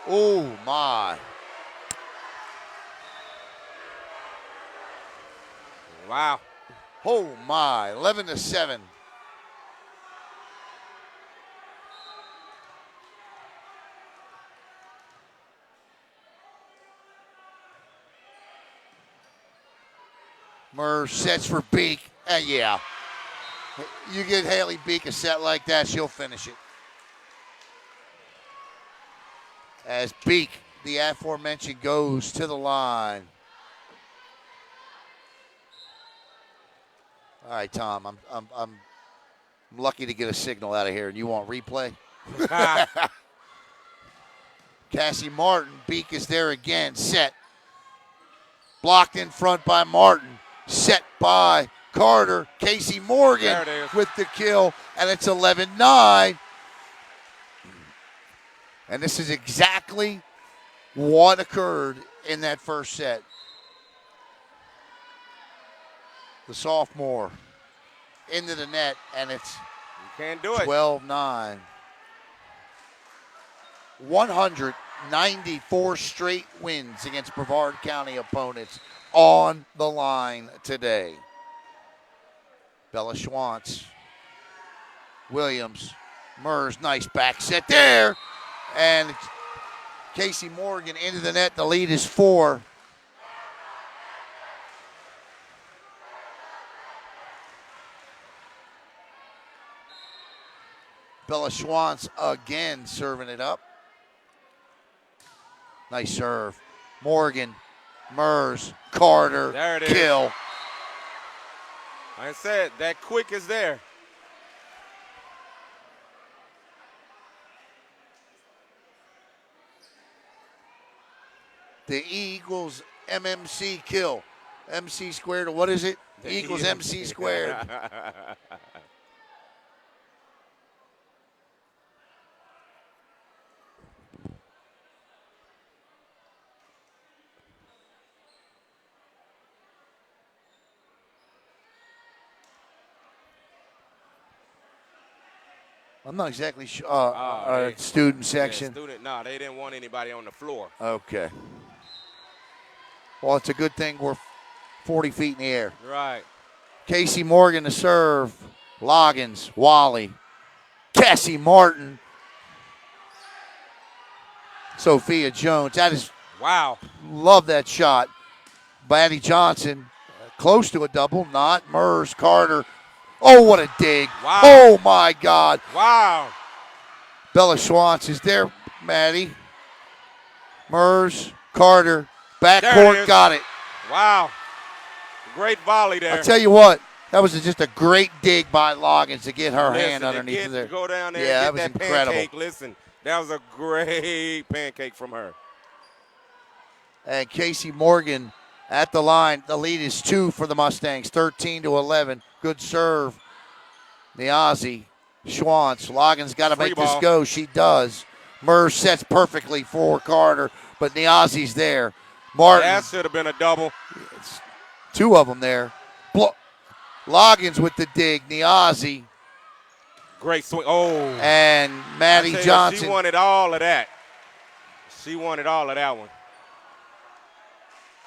Oh, my. Wow. Oh my, 11-7. Murs sets for Beek. Yeah. You get Haley Beek a set like that, she'll finish it. As Beek, the aforementioned, goes to the line. All right, Tom, I'm lucky to get a signal out of here, and you want replay? Cassie Martin, Beek is there again, set. Blocked in front by Martin, set by Carter. Casey Morgan with the kill, and it's 11-9. And this is exactly what occurred in that first set. The sophomore into the net, and it's You can't do it. 12-9. 194 straight wins against Brevard County opponents on the line today. Bella Schwantz, Williams, Murs, nice back set there. And Casey Morgan into the net. The lead is 4. Bella Schwantz again serving it up. Nice serve. Morgan, Murs, Carter, There it is. kill. Like I said, that quick is there. The E equals MMC kill. MC squared, or what is it? E equals MC squared. I'm not exactly sure. Student section. No, they didn't want anybody on the floor. Okay. Well, it's a good thing we're 40 feet in the air. Right. Casey Morgan to serve. Loggins, Wally, Cassie Martin, Sophia Jones. That is, wow. Love that shot. Batty Johnson, close to a double, not. Murs, Carter. Oh, what a dig. Wow. Oh, my God. Wow. Bella Schwantz is there, Maddie. Murs, Carter, backcourt, got it. Wow. Great volley there. I'll tell you what, that was just a great dig by Loggins to get her hand Listen, underneath there. To go down there yeah, and that get was that incredible. pancake. Listen, that was a great pancake from her. And Casey Morgan at the line. The lead is 2 for the Mustangs, 13-11. Good serve. Niazi, Schwantz. Loggins got to make this go. She does. Murs sets perfectly for Carter, but Niazi's there. Martin. That should have been a double. It's 2 of them there. Loggins with the dig. Niazi. Great swing. Oh. And Maddie Johnson. She wanted all of that. She wanted all of that one.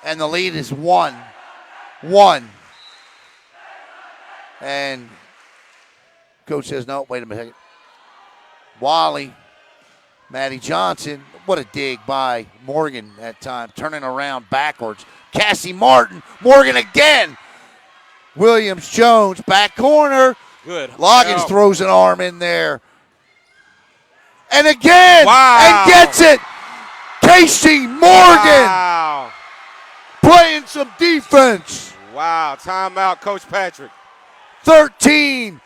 And the lead is 1. 1. And coach says, no, wait a minute. Wally, Maddie Johnson. What a dig by Morgan that time. Turning around backwards. Cassie Martin. Morgan again. Williams, Jones, back corner. Good. Loggins throws an arm in there. And again. Wow. And gets it. Casey Morgan. Wow. Playing some defense. Wow. Timeout, Coach Patrick. 13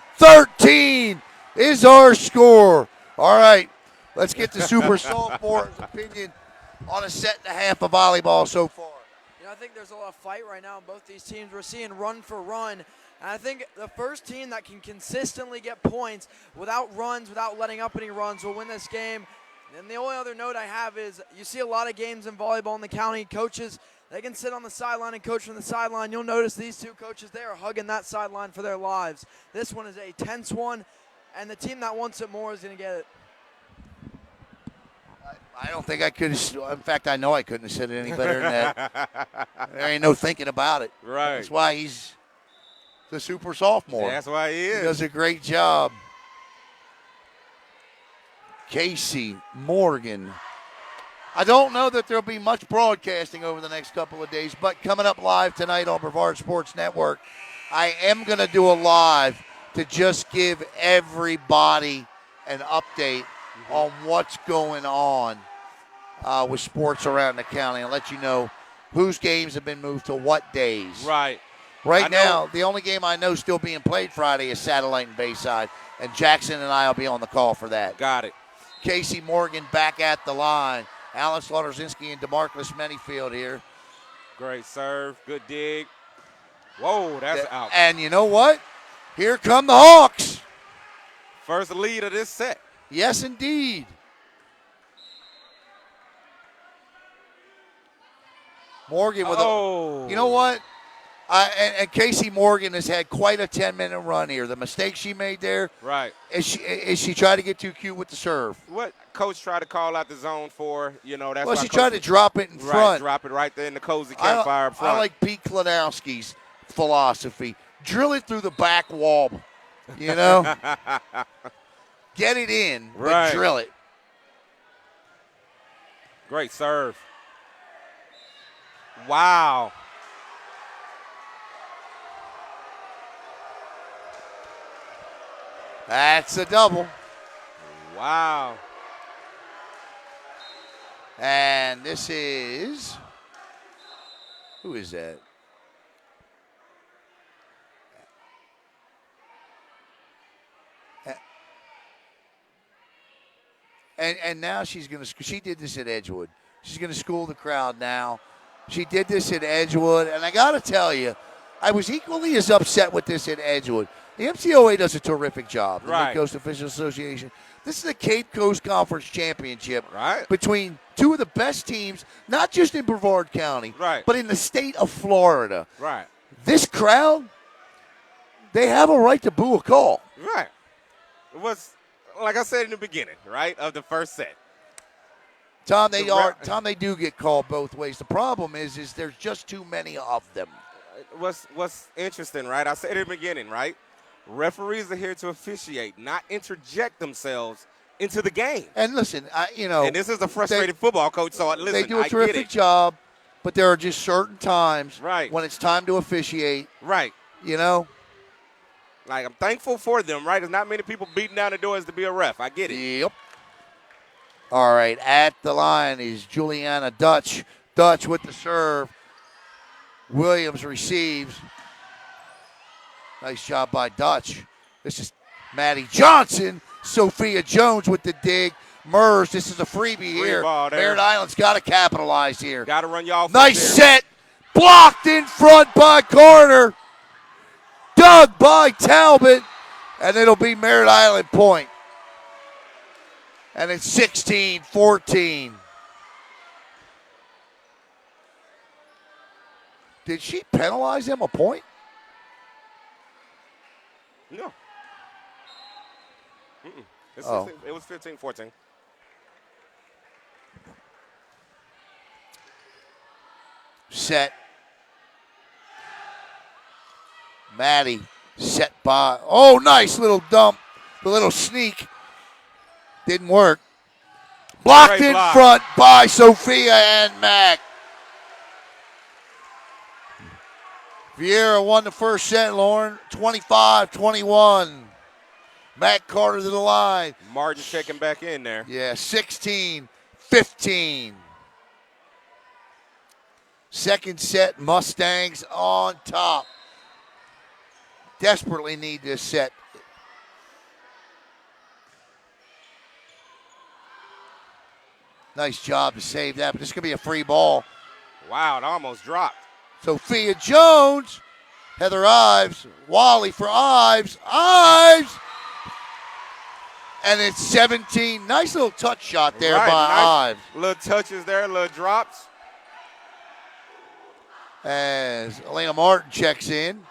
is our score. All right, let's get the Super Sophomore's opinion on a set and a half of volleyball so far. I think there's a lot of fight right now in both these teams. We're seeing run for run. And I think the first team that can consistently get points without runs, without letting up any runs, will win this game. And the only other note I have is you see a lot of games in volleyball in the county. Coaches, they can sit on the sideline and coach from the sideline. You'll notice these 2 coaches, they are hugging that sideline for their lives. This one is a tense one, and the team that wants it more is going to get it. I don't think I could have. In fact, I know I couldn't have said it any better than that. There ain't no thinking about it. Right. That's why he's the super sophomore. That's why he is. He does a great job. Casey Morgan. I don't know that there'll be much broadcasting over the next couple of days, but coming up live tonight on Brevard Sports Network, I am going to do a live to just give everybody an update on what's going on with sports around the county and let you know whose games have been moved to what days. Right. Right now, the only game I know still being played Friday is Satellite and Bayside, and Jackson and I will be on the call for that. Got it. Casey Morgan back at the line. Alan Slaughter-Zinski and DeMarcus Manyfield here. Great serve. Good dig. Whoa, that's out. And you know what? Here come the Hawks. First lead of this set. Yes, indeed. Morgan with Oh. You know what? And Casey Morgan has had quite a 10-minute run here. The mistake she made there Right. is she tried to get too cute with the serve. What coach tried to call out the zone for, that's Well, why she Coach- tried to drop it in Right, front. drop it right there in the cozy campfire up front. I like Pete Klanowski's philosophy. Drill it through the back wall, Get it in, but Right. drill it. Great serve. Wow. That's a double. Wow. And this is, who is that? And now she's going to, she did this at Edgewood. She's going to school the crowd now. She did this at Edgewood, and I got to tell you, I was equally as upset with this at Edgewood. The MCOA does a terrific job, the Right. Mid-Coast Officials Association. This is the Cape Coast Conference Championship Right. between two of the best teams, not just in Brevard County, Right. but in the state of Florida. Right. This crowd, they have a right to boo a call. Right. It was, like I said in the beginning, right, of the first set. Tom, they do get called both ways. The problem is there's just too many of them. What's interesting, right? I said in the beginning, right? Referees are here to officiate, not interject themselves into the game. And listen, And this is a frustrated football coach, so listen, they do a I get terrific it. job, but there are just certain times Right. when it's time to officiate. Right. Like, I'm thankful for them, right? There's not many people beating down the doors to be a ref. I get it. Yep. All right, at the line is Juliana Dutch. Dutch with the serve. Williams receives. Nice job by Dutch. This is Maddie Johnson. Sophia Jones with the dig. Mers, this is a freebie here. ball there. Merritt Island's got to capitalize here. Got to run y'all. Nice there. set. Blocked in front by Carter. Dug by Talbot. And it'll be Merritt Island point. And it's 16-14. Did she penalize him a point? No. Oh. It was 15-14. Set. Maddie set by. Oh, nice little dump. The little sneak. Didn't work. Blocked Great in block. front by Sophia and Mac. Viera won the first set, Lauren. 25-21. Mac Carter to the line. Martin checking back in there. Yeah, 16-15. Second set, Mustangs on top. Desperately need this set. Nice job to save that, but this is going to be a free ball. Wow, it almost dropped. Sophia Jones, Heather Ives, Wally for Ives. Ives! And it's 17. Nice little touch shot there Right, by nice Ives. Little touches there, little drops. As Elena Martin checks in,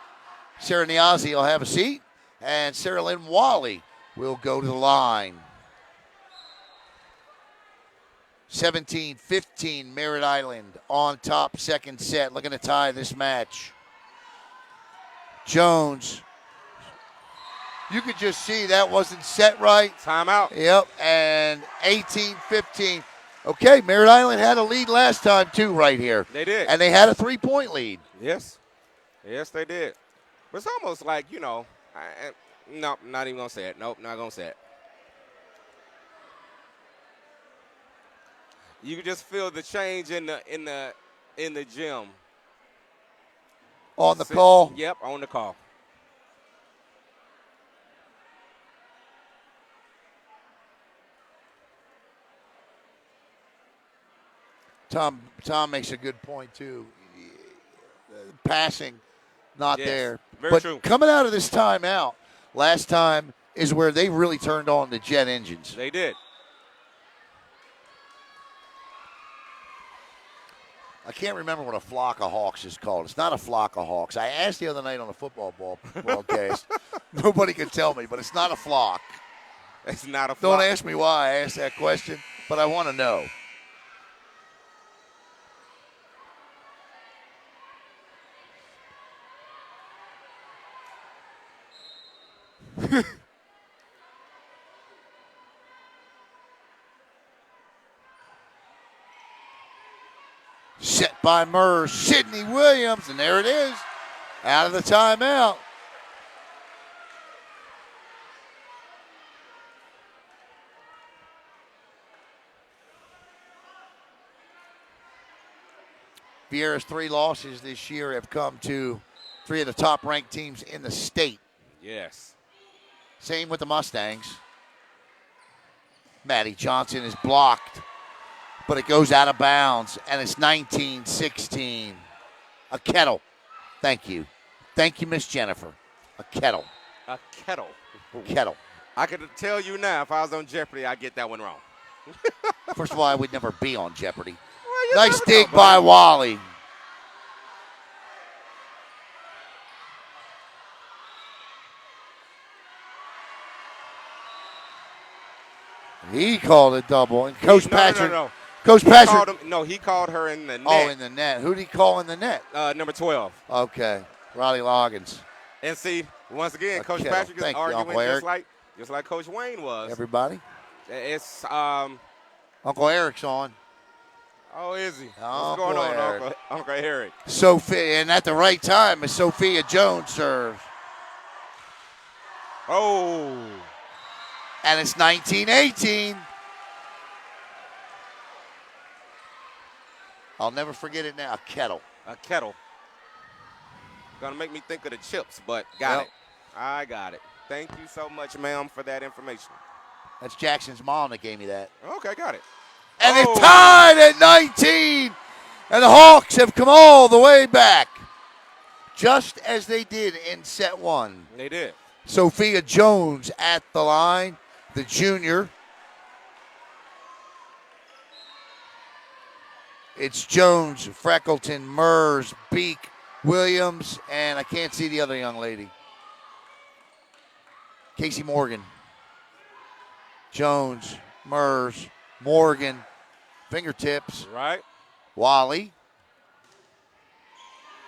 Sarah Niazi will have a seat, and Sarah Lynn Wally will go to the line. 17-15, Merritt Island on top, second set, looking to tie this match. Jones. You could just see that wasn't set right. Timeout. Yep, and 18-15. Okay, Merritt Island had a lead last time too right here. They did. And they had a 3-point lead. Yes. Yes, they did. But it's almost like, nope, not even going to say it. Nope, not going to say it. You can just feel the change in the gym. On the call? Yep, on the call. Tom makes a good point too. Passing, not there. Very true. Coming out of this timeout, last time is where they really turned on the jet engines. They did. I can't remember what a flock of hawks is called. It's not a flock of hawks. I asked the other night on a football broadcast. Nobody could tell me, but it's not a flock. It's not a flock. Don't ask me why I asked that question, but I want to know. Set by Murs, Sidney Williams, and there it is, out of the timeout. Viera's 3 losses this year have come to 3 of the top-ranked teams in the state. Yes. Same with the Mustangs. Maddie Johnson is blocked, but it goes out of bounds, and it's 19-16. A kettle. Thank you. Thank you, Miss Jennifer. A kettle. A kettle. Kettle. I could tell you now, if I was on Jeopardy, I'd get that one wrong. First of all, I would never be on Jeopardy. Well, Nice dig by Wally. He called it double. And Coach Patrick. No. Coach Patrick. He called her in the net. Oh, in the net. Who did he call in the net? Number 12. Okay. Riley Loggins. And see, once again, Coach kettle. Patrick is Thank you, arguing Uncle Eric. just like Coach Wayne was. Everybody. It's Uncle Eric's on. Oh, is he? Uncle What's going Eric. on, Uncle Eric? Sophia, and at the right time, as Sophia Jones serves. Oh. And it's 19-18. I'll never forget it now. A kettle. A kettle. Gonna make me think of the chips, but got it. I got it. Thank you so much, ma'am, for that information. That's Jackson's mom that gave me that. Okay, got it. And it's tied at 19. And the Hawks have come all the way back. Just as they did in set 1. They did. Sophia Jones at the line, the junior. It's Jones, Freckleton, Murs, Beek, Williams, and I can't see the other young lady. Casey Morgan. Jones, Murs, Morgan, fingertips. Right. Wally.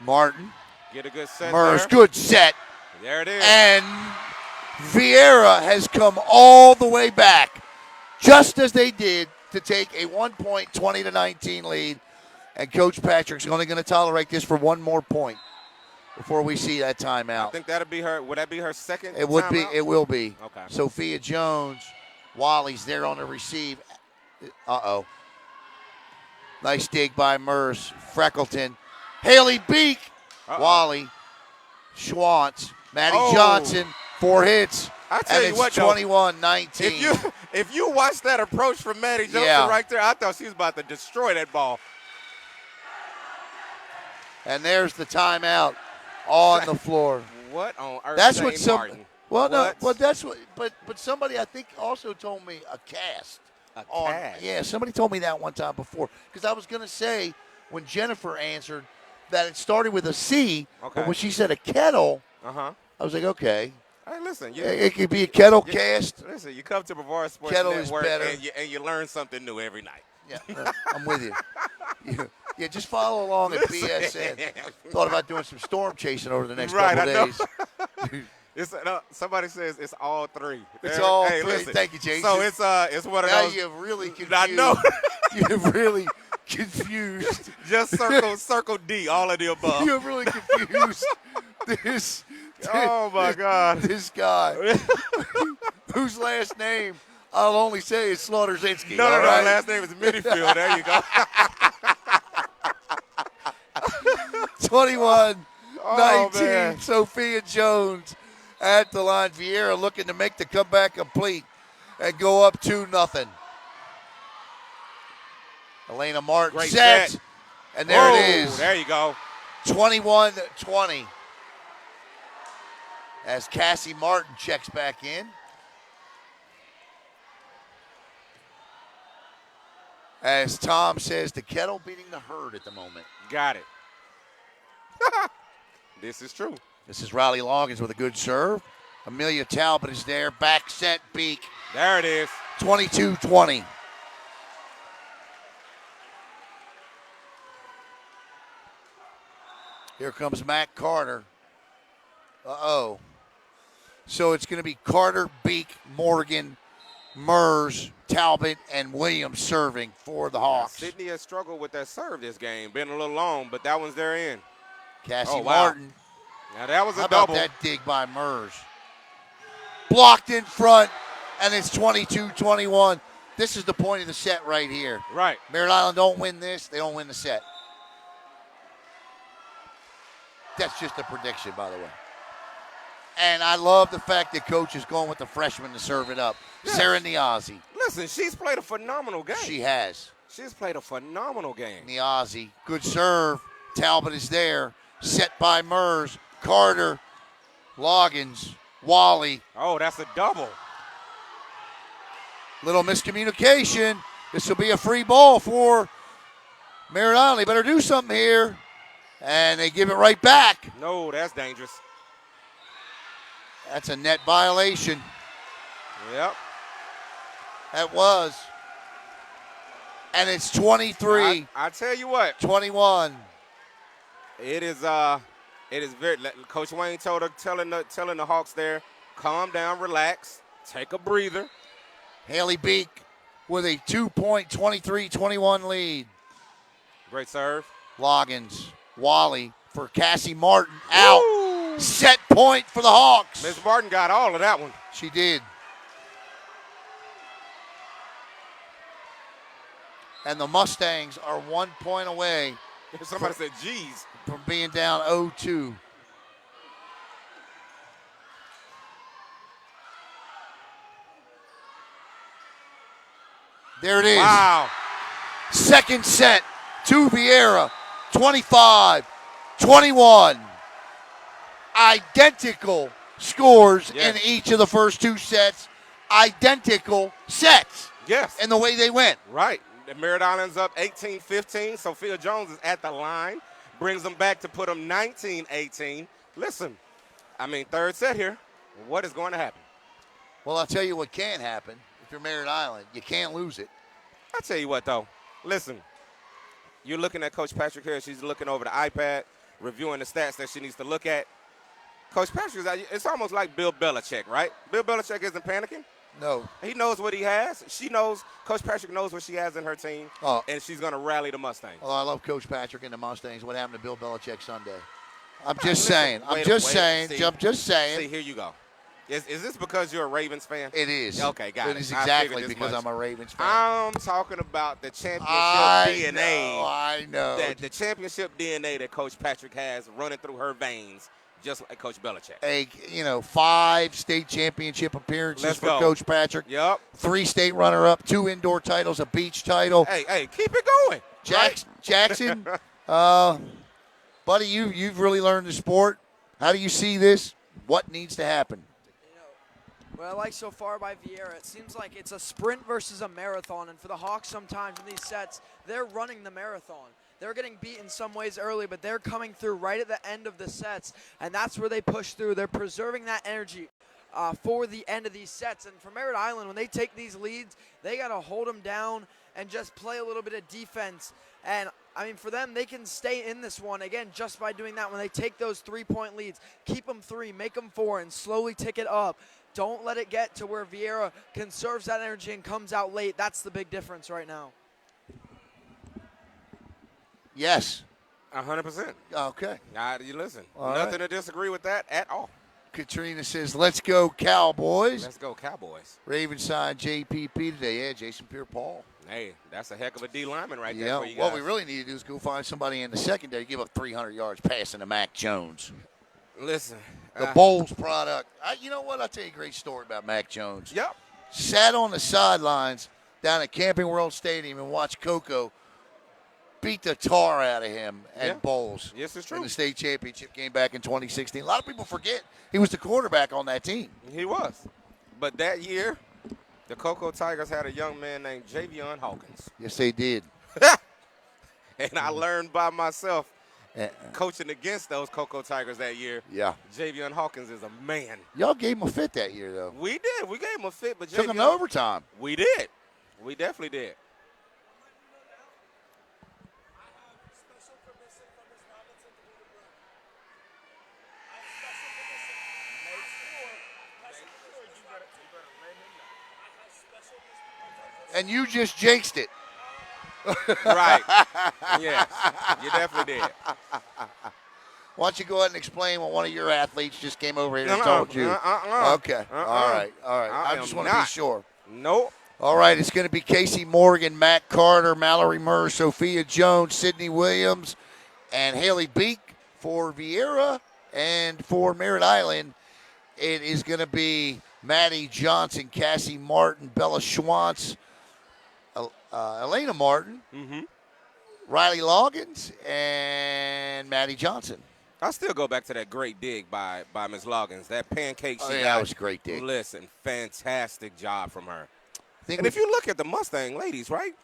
Martin. Get a good set Murs, there. good set. There it is. And Viera has come all the way back, just as they did, to take a 1-point, 20-19 lead. And Coach Patrick's only going to tolerate this for one more point before we see that timeout. I think that'll be her. Would that be her second? It would be. timeout? It will be. Okay. Sophia Jones, Wally's there on the receive. Uh-oh. Nice dig by Murs, Freckleton, Haley Beek, Wally, Schwantz, Maddie Johnson, 4 hits. I tell you what, 21-19. If you watch that approach from Maddie Johnson right there, I thought she was about to destroy that ball. And there's the timeout on the floor. What on earth? That's what some. Martin? Well, no. What? Well, that's what. But somebody I think also told me a cast. Cast. Yeah, somebody told me that one time before. Because I was going to say when Jennifer answered that it started with a C, but when she said a kettle, I was like, okay. Hey, listen. It could be a kettle cast. Listen, you come to Brevard Sports Kettle Network is better. and you learn something new every night. Yeah, I'm with you. Yeah, just follow along at BSN. Thought about doing some storm chasing over the next Right, couple I days. know. Somebody says it's all three. It's all hey, three. Listen. Thank you, Jason. So it's one of Now those. you've really confused. I know. You've really confused. Just circle D, all of the above. You've really confused this. Oh my God. This guy, whose last name I'll only say is Slaughterzinski. No, all right? last name is Minifield. There you go. 21-19, man. Sophia Jones at the line. Viera looking to make the comeback complete and go up 2-0. Elena Martin Great sets, set. and there it is. There you go. 21-20. As Cassie Martin checks back in. As Tom says, the kettle beating the herd at the moment. Got it. This is true. This is Riley Loggins with a good serve. Amelia Talbot is there. Back set beak. There it is. 22-20. Here comes Matt Carter. Uh-oh. So it's going to be Carter, Beak, Morgan, Mers, Talbot, and Williams serving for the Hawks. Sydney has struggled with that serve this game. Been a little long, but that one's there in. Cassie wow. Martin. Now that was a How about double. that dig by Mers? Blocked in front, and it's 22-21. This is the point of the set right here. Right. Merritt Island don't win this, they don't win the set. That's just a prediction, by the way. And I love the fact that Coach is going with the freshman to serve it up. Yes. Sarah Niazi. Listen, she's played a phenomenal game. She has. She's played a phenomenal game. Niazi, good serve. Talbot is there. Set by Mers. Carter, Loggins, Wally. Oh, that's a double. Little miscommunication. This will be a free ball for Merritt Island. They better do something here. And they give it right back. No, that's dangerous. That's a net violation. Yep. That was. And it's 23. I tell you what. 21. It is very. Coach Wayne telling the Hawks there, calm down, relax, take a breather. Haley Beak with a 2-point 23-21 lead. Great serve. Loggins, Wally for Cassie Martin out. Woo! Set point for the Hawks. Ms. Martin got all of that one. She did. And the Mustangs are 1 point away. Somebody said, geez. From being down 0-2. There it is. Wow. Second set to Viera. 25-21. Identical scores in each of the first two sets. Identical sets. Yes. In the way they went. Right. The Merritt Island's up 18-15. Sophia Jones is at the line. Brings them back to put them 19-18. Listen, I mean, third set here. What is going to happen? Well, I'll tell you what can happen. If you're Merritt Island, you can't lose it. I'll tell you what, though. Listen, you're looking at Coach Patrick here. She's looking over the iPad, reviewing the stats that she needs to look at. Coach Patrick, it's almost like Bill Belichick, right? Bill Belichick isn't panicking. No. He knows what he has. She knows, Coach Patrick knows what she has in her team, and she's going to rally the Mustangs. Well, I love Coach Patrick and the Mustangs. What happened to Bill Belichick Sunday? I'm just saying. I'm just saying. See, here you go. Is this because you're a Ravens fan? It is. Okay, got it. It is exactly because I'm a Ravens fan. I'm talking about the championship DNA. I know. The championship DNA that Coach Patrick has running through her veins, just like Coach Belichick. 5 state championship appearances for Coach Patrick. Yep. 3 state runner-up, 2 indoor titles, a beach title. Hey, keep it going. Jackson, buddy, you've really learned the sport. How do you see this? What needs to happen? What I like so far by Viera, it seems like it's a sprint versus a marathon. And for the Hawks sometimes in these sets, they're running the marathon. They're getting beat in some ways early, but they're coming through right at the end of the sets. And that's where they push through. They're preserving that energy for the end of these sets. And for Merritt Island, when they take these leads, they got to hold them down and just play a little bit of defense. And I mean, for them, they can stay in this one, again, just by doing that. When they take those 3-point leads, keep them 3, make them 4, and slowly tick it up. Don't let it get to where Viera conserves that energy and comes out late. That's the big difference right now. Yes. 100%. Okay. You listen. All Nothing right. to disagree with that at all. Katrina says, let's go Cowboys. Let's go Cowboys. Ravenside JPP today. Yeah, Jason Pierre-Paul. Hey, that's a heck of a D lineman right there Yeah, for you guys. what we really need to do is go find somebody in the secondary, give up 300 yards passing to Mac Jones. Listen. The Bowles product. You know what? I'll tell you a great story about Mac Jones. Yep. Sat on the sidelines down at Camping World Stadium and watched Coco beat the tar out of him and Bowles. Yes, it's true. In the state championship game back in 2016. A lot of people forget he was the quarterback on that team. He was. But that year, the Cocoa Tigers had a young man named Javion Hawkins. Yes, they did. And I learned by myself, coaching against those Cocoa Tigers that year, Yeah. Javion Hawkins is a man. Y'all gave him a fit that year, though. We did. We gave him a fit, but Took him to overtime. We did. We definitely did. And you just jinxed it. Right. Yes, you definitely did. Why don't you go ahead and explain what one of your athletes just came over here and told you? Okay. All right. I just want to be sure. Nope. All right. It's going to be Casey Morgan, Matt Carter, Mallory Murr, Sophia Jones, Sydney Williams, and Haley Beek for Viera. And for Merritt Island, it is going to be Maddie Johnson, Cassie Martin, Bella Schwantz, Elena Martin, Riley Loggins, and Maddie Johnson. I still go back to that great dig by Ms. Loggins. That pancake she got. That was a great dig. Listen, fantastic job from her. And if you look at the Mustang ladies, right,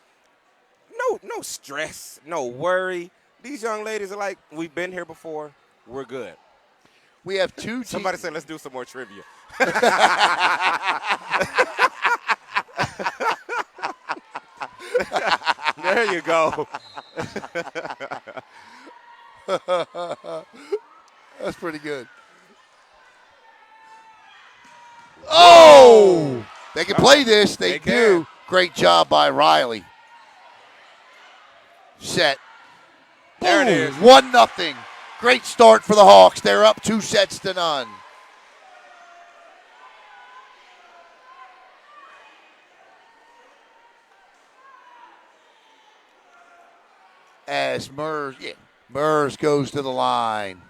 no stress, no worry. These young ladies are like, we've been here before. We're good. We have two teams. Somebody said, let's do some more trivia. There you go. That's pretty good. Oh! They can play this. They do. Great job by Riley. Set. There it is. 1-0. Great start for the Hawks. They're up 2-0. As Mers goes to the line.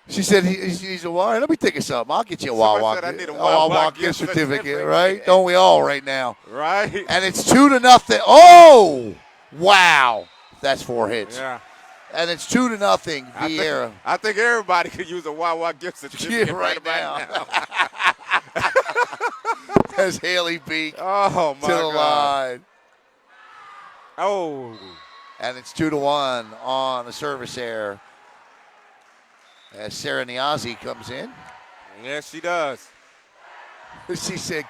She said he's a Wawa. Let me think of something. I'll get you a Wawa. Said I need a Wawa gift certificate, right? Don't we all right now? Right. And it's 2-0. Oh, wow. That's 4 hits. Yeah. And it's 2-0, Viera. I think everybody could use a Wawa gift certificate right now. As Haley Beek to the line. Oh. And it's 2-1 on the service error. As Sarah Niazi comes in. Yes, she does. She said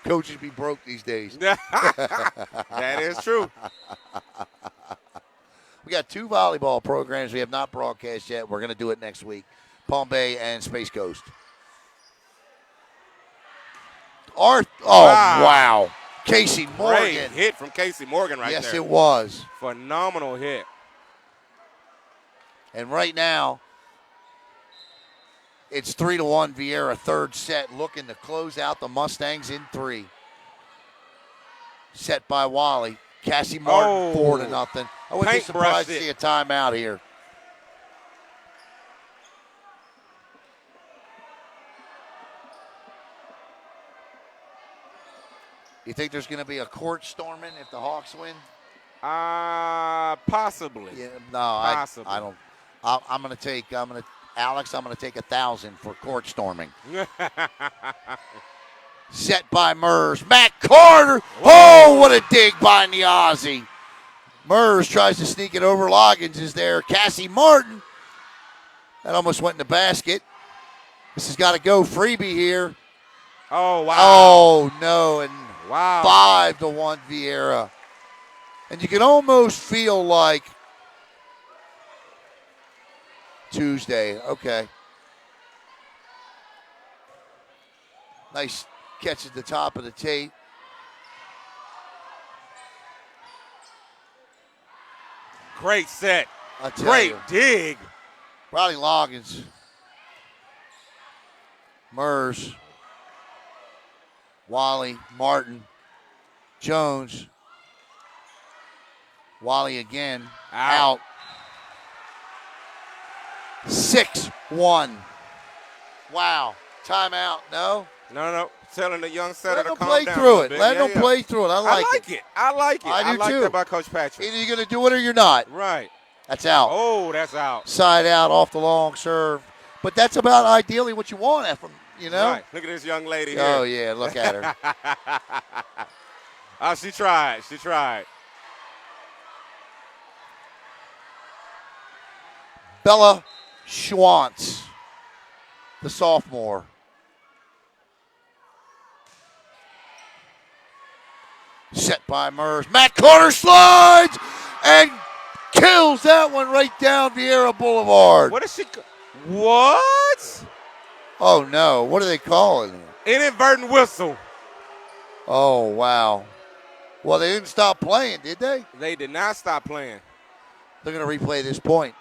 coaches be broke these days. That is true. We got 2 volleyball programs we have not broadcast yet. We're going to do it next week. Palm Bay and Space Coast. Wow. Casey Morgan. Great hit from Casey Morgan right there. Yes, it was. Phenomenal hit. And right now, it's 3-1 Viera, third set, looking to close out the Mustangs in 3. Set by Wally. Cassie Martin, 4-0. I wouldn't be surprised to see a timeout here. You think there's going to be a court storming if the Hawks win? Possibly. Yeah, no, possibly. I don't. I'm going to take 1,000 for court storming. Set by Mers. Matt Carter. Oh, what a dig by Niazi. Mers tries to sneak it over. Loggins is there. Cassie Martin. That almost went in the basket. This has got to go. Freebie here. Oh, wow. Oh, no. And wow. 5-1 Viera. And you can almost feel like Tuesday. Okay. Nice catch at the top of the tape. Great set. I tell Great you. dig. Ronnie Loggins. Murs. Wally. Martin. Jones. Wally again. Out. 6-1. Wow. Timeout. No? No. Telling the young setter Let to them calm play down through a it. little bit. Let them play through it. I like it. I like it. I do like too. that by Coach Patrick. Either you're going to do it or you're not. Right. That's out. Oh, that's out. Side out off the long serve. But that's about ideally what you want from, you know? Right. Look at this young lady here. Oh, yeah. Look at her. Oh, she tried. She tried. Bella Schwantz, the sophomore. Set by Murs. Matt Carter slides and kills that one right down Viera Boulevard. What is she? What? Oh, no. What are they calling it? Inadvertent whistle. Oh, wow. Well, they didn't stop playing, did they? They did not stop playing. They're going to replay this point.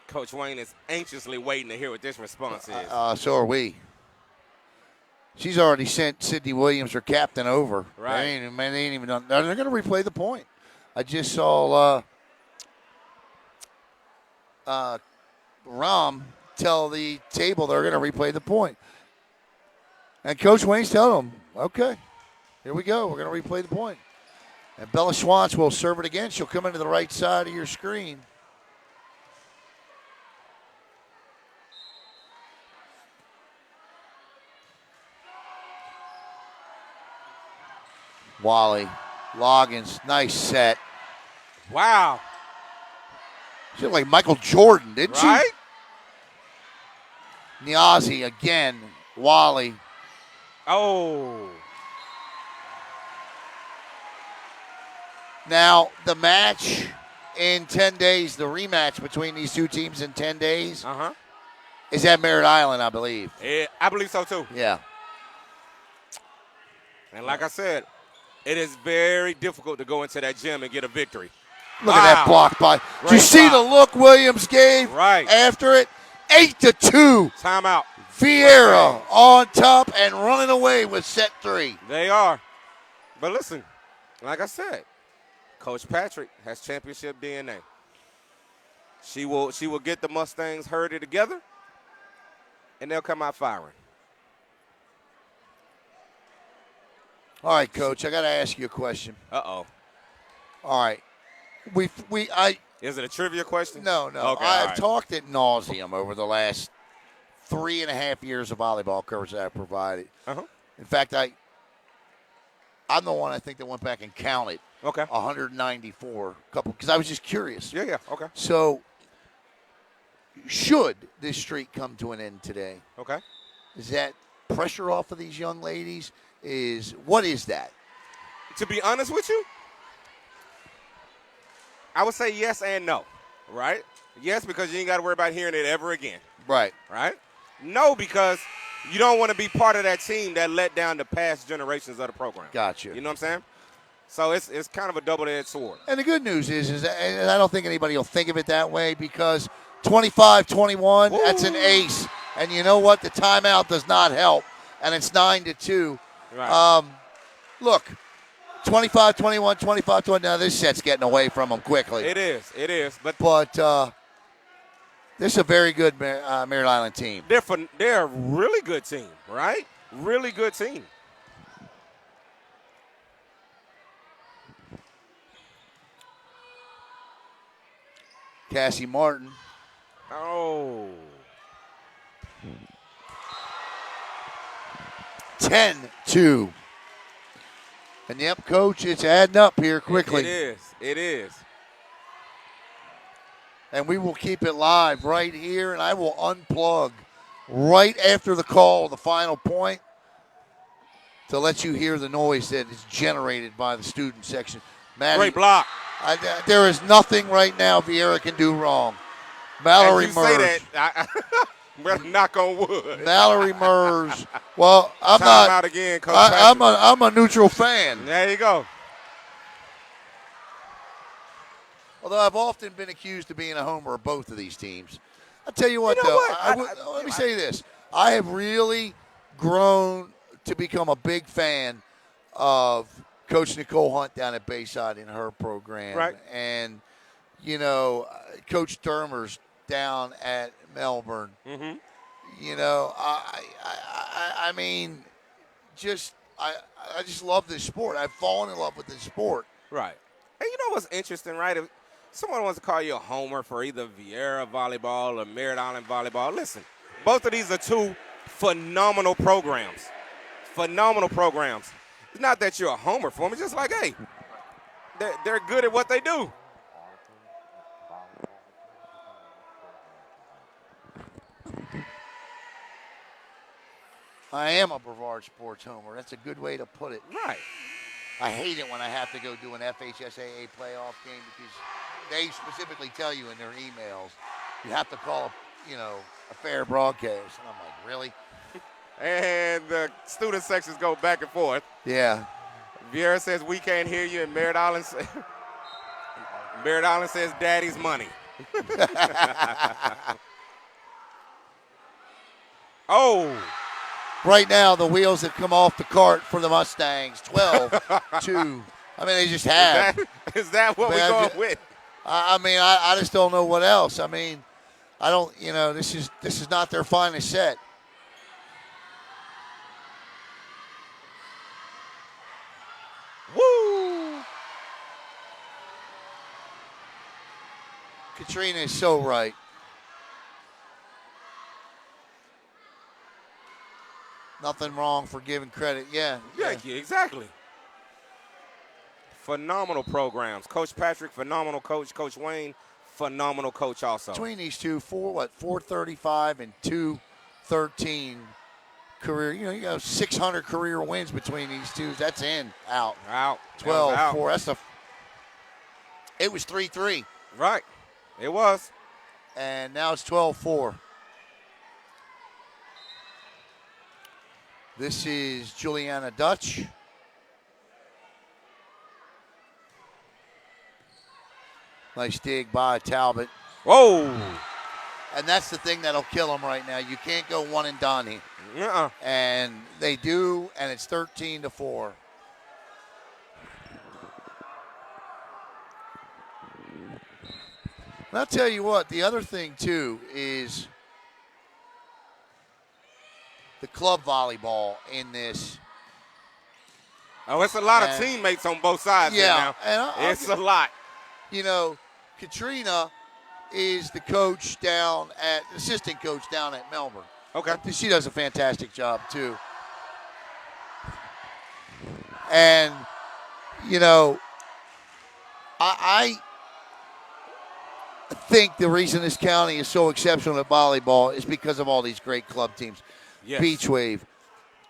Coach Wayne is anxiously waiting to hear what this response is. So are we. She's already sent Sydney Williams, her captain, over. Right. They ain't even done. They're going to replay the point. I just saw Rom tell the table they're going to replay the point. And Coach Wayne's telling them, okay, here we go. We're going to replay the point. And Bella Schwantz will serve it again. She'll come into the right side of your screen. Wally, Loggins, nice set. Wow. She looked like Michael Jordan, didn't Right? she? Niazi again. Wally. Oh. Now, the match in 10 days, the rematch between these two teams in 10 days, is at Merritt Island, I believe. Yeah, I believe so, too. Yeah. And like I said, it is very difficult to go into that gym and get a victory. Look at that block by. Did you see the look Williams gave after it? 8-2. Timeout. Viera on top and running away with set 3. They are. But listen, like I said, Coach Patrick has championship DNA. She will get the Mustangs herded together, and they'll come out firing. All right, Coach, I got to ask you a question. Uh-oh. All right. Is it a trivia question? No. Okay, I've talked ad nauseum over the last 3.5 years of volleyball coverage that I've provided. In fact, I'm the one I think that went back and counted. 194 couple, because I was just curious. Yeah, okay. So, should this streak come to an end today? Okay. Is that pressure off of these young ladies? What is that? To be honest with you, I would say yes and no, right? Yes, because you ain't got to worry about hearing it ever again. Right. Right? No, because you don't want to be part of that team that let down the past generations of the program. Gotcha. You know what I'm saying? So it's kind of a double-edged sword. And the good news is that, and I don't think anybody will think of it that way, because 25-21, that's an ace. And you know what? The timeout does not help, and it's 9-2. Right. Look, 25-21, 25-21. Now this set's getting away from them quickly. It is. But this is a very good Merritt Island team. They're a really good team, right? Really good team. Cassie Martin. Oh. 10-2. And yep, Coach, it's adding up here quickly. It is. It is. And we will keep it live right here, and I will unplug right after the call, the final point, to let you hear the noise that is generated by the student section. Maddie, Great block. There is nothing right now Viera can do wrong. Mallory As you Mers. say that, better knock on wood. Mallory Mers. Well, I'm Time not. out again, Coach I'm a neutral fan. There you go. Although I've often been accused of being a homer of both of these teams. I'll tell you what, You know though. what? Let me say this. I have really grown to become a big fan of Coach Nicole Hunt down at Bayside in her program. Right. And, you know, Coach Dermers down at Melbourne. Mm-hmm. You know, I mean, I just love this sport. I've fallen in love with this sport. Right. And you know what's interesting, right? If someone wants to call you a homer for either Viera Volleyball or Merritt Island Volleyball, listen, both of these are two phenomenal programs. Phenomenal programs. It's not that you're a homer for them. It's just like, hey, they're good at what they do. I am a Brevard sports homer. That's a good way to put it. Right. I hate it when I have to go do an FHSAA playoff game because they specifically tell you in their emails you have to call a fair broadcast. And I'm like, really? And the student sections go back and forth. Yeah. Viera says we can't hear you, and Merritt Island says daddy's money. Oh. Right now, the wheels have come off the cart for the Mustangs. 12-2. I mean, they just have. Is that what we're going with? I mean, I just don't know what else. I mean, I don't. This is not their finest set. Woo! Katrina is so right. Nothing wrong for giving credit. Yeah. Thank you. Exactly. Phenomenal programs. Coach Patrick, phenomenal coach. Coach Wayne, phenomenal coach also. Between these two, 435 and 213 career. You got 600 career wins between these two. That's out. 12-4. It was 3-3. Right. It was. And now it's 12-4. This is Juliana Dutch. Nice dig by Talbot. Whoa. And that's the thing that'll kill them right now. You can't go one and done here. Uh-uh. And they do, and it's 13-4. And I'll tell you what, the other thing, too, is the club volleyball in this. Oh, it's a lot of teammates on both sides yeah, now. And it's a lot. Katrina is the assistant coach down at Melbourne. Okay. She does a fantastic job, too. And, I think the reason this county is so exceptional at volleyball is because of all these great club teams. Yes. Beach Wave,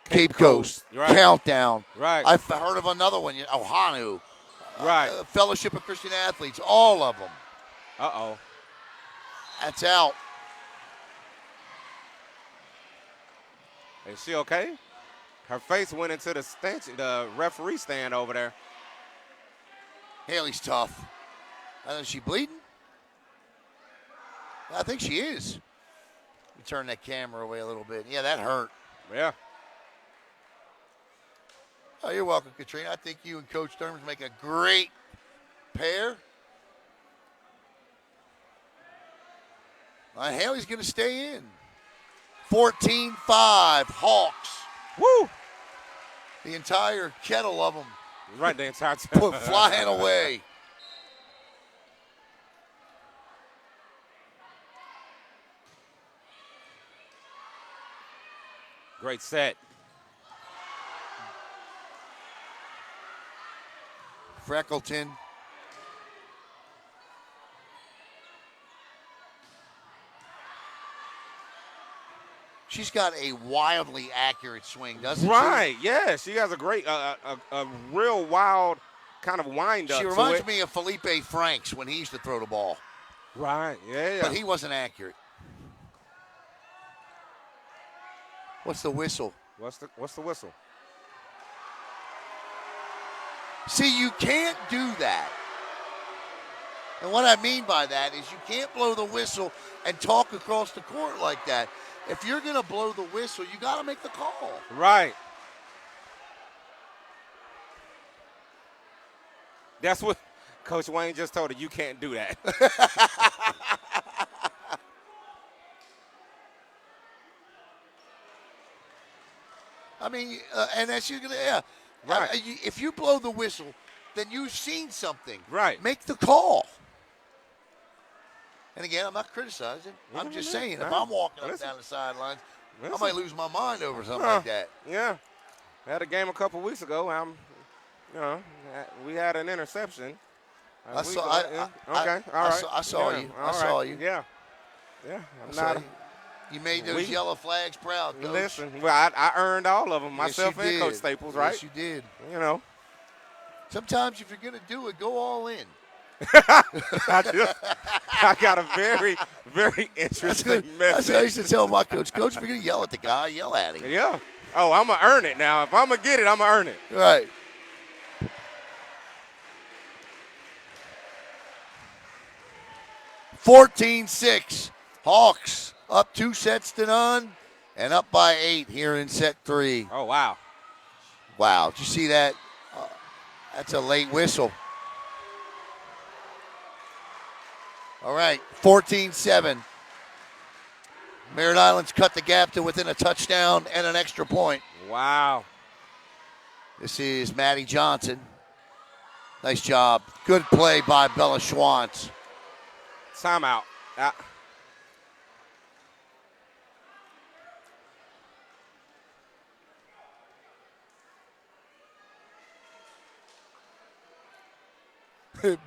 Cape Coast, right. Countdown. Right. I've heard of another one, Ohanu. Right. Fellowship of Christian Athletes, all of them. Uh-oh. That's out. Is she okay? Her face went into the referee stand over there. Haley's tough. Is she bleeding? I think she is. Let me turn that camera away a little bit. Yeah, that hurt. Yeah. Oh, you're welcome, Katrina. I think you and Coach Dermers make a great pair. Haley's going to stay in. 14-5, Hawks. Woo! The entire kettle of them Right, the entire time. flying away. Great set. Freckleton. She's got a wildly accurate swing, doesn't she? Right, yeah. She has a great, a real wild kind of wind up. She reminds me of Felipe Franks when he used to throw the ball. Right, yeah. But he wasn't accurate. What's the whistle? What's the whistle? See, you can't do that. And what I mean by that is you can't blow the whistle and talk across the court like that. If you're going to blow the whistle, you got to make the call. Right. That's what Coach Wayne just told her. You can't do that. I mean, and that's you're going to, yeah. Right. If you blow the whistle, then you've seen something. Right. Make the call. And again, I'm not criticizing. I'm just saying, if I'm walking up down the sidelines, I might lose my mind over something like that. Yeah. I had a game a couple weeks ago. We had an interception. I saw you. I saw you. Yeah. Yeah. You made those yellow flags proud, Coach. Listen, well, I earned all of them myself and Coach Staples, right? Yes, you did. You know. Sometimes if you're going to do it, go all in. I got a very, very interesting message. That's what I used to tell my coach. Coach, if you're going to yell at the guy, yell at him. Yeah. Oh, I'm going to earn it now. If I'm going to get it, I'm going to earn it. Right. (14-6). Hawks up 2-0 and up by 8 here in set 3. Oh, wow. Wow. Did you see that? That's a late whistle. All right, 14-7. Merritt Island's cut the gap to within a touchdown and an extra point. Wow. This is Maddie Johnson. Nice job. Good play by Bella Schwantz. Timeout.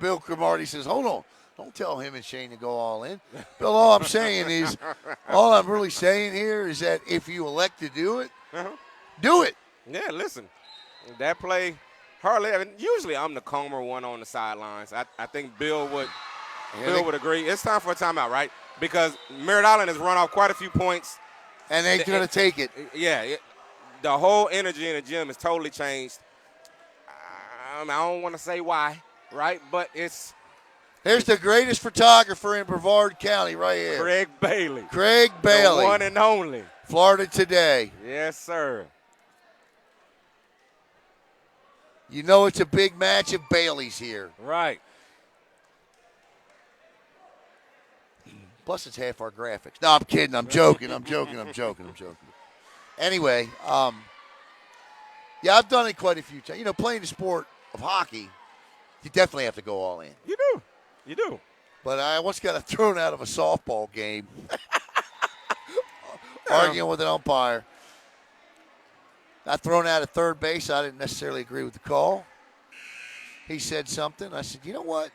Bill Cromartie says, hold on. Don't tell him and Shane to go all in. Bill, all I'm really saying here is that if you elect to do it, do it. Yeah, listen. That play, usually I'm the calmer one on the sidelines. I think Bill would agree. It's time for a timeout, right? Because Merritt Island has run off quite a few points. And they're going to take it. Yeah. The whole energy in the gym has totally changed. I don't want to say why, right? But it's... Here's the greatest photographer in Brevard County right here. Craig Bailey. Craig Bailey. The one and only. Florida Today. Yes, sir. You know it's a big match if Bailey's here. Right. Plus it's half our graphics. No, I'm kidding. I'm joking. Anyway, yeah, I've done it quite a few times. You know, playing the sport of hockey, you definitely have to go all in. You do. But I once got thrown out of a softball game arguing with an umpire. Got thrown out at third base. I didn't necessarily agree with the call. He said something. I said, you know what?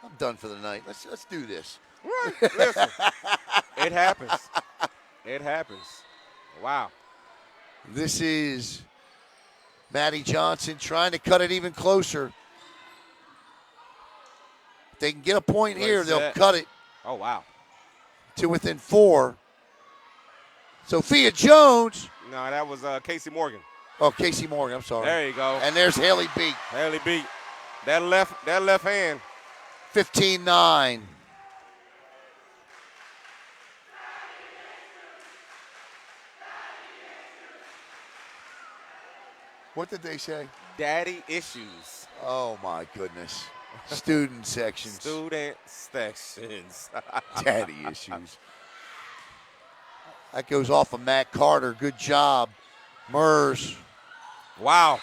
I'm done for the night. Let's do this. Right. Listen, it happens. It happens. Wow. This is Maddie Johnson trying to cut it even closer. If they can get a point here, they'll cut it. Oh, wow. To within 4. Sophia Jones. No, that was Casey Morgan. Oh, Casey Morgan, I'm sorry. There you go. And there's Haley Beat. That left hand. 15-9. What did they say? Daddy issues. Oh, my goodness. Student sections. Daddy issues. That goes off of Matt Carter. Good job. Mers. Wow.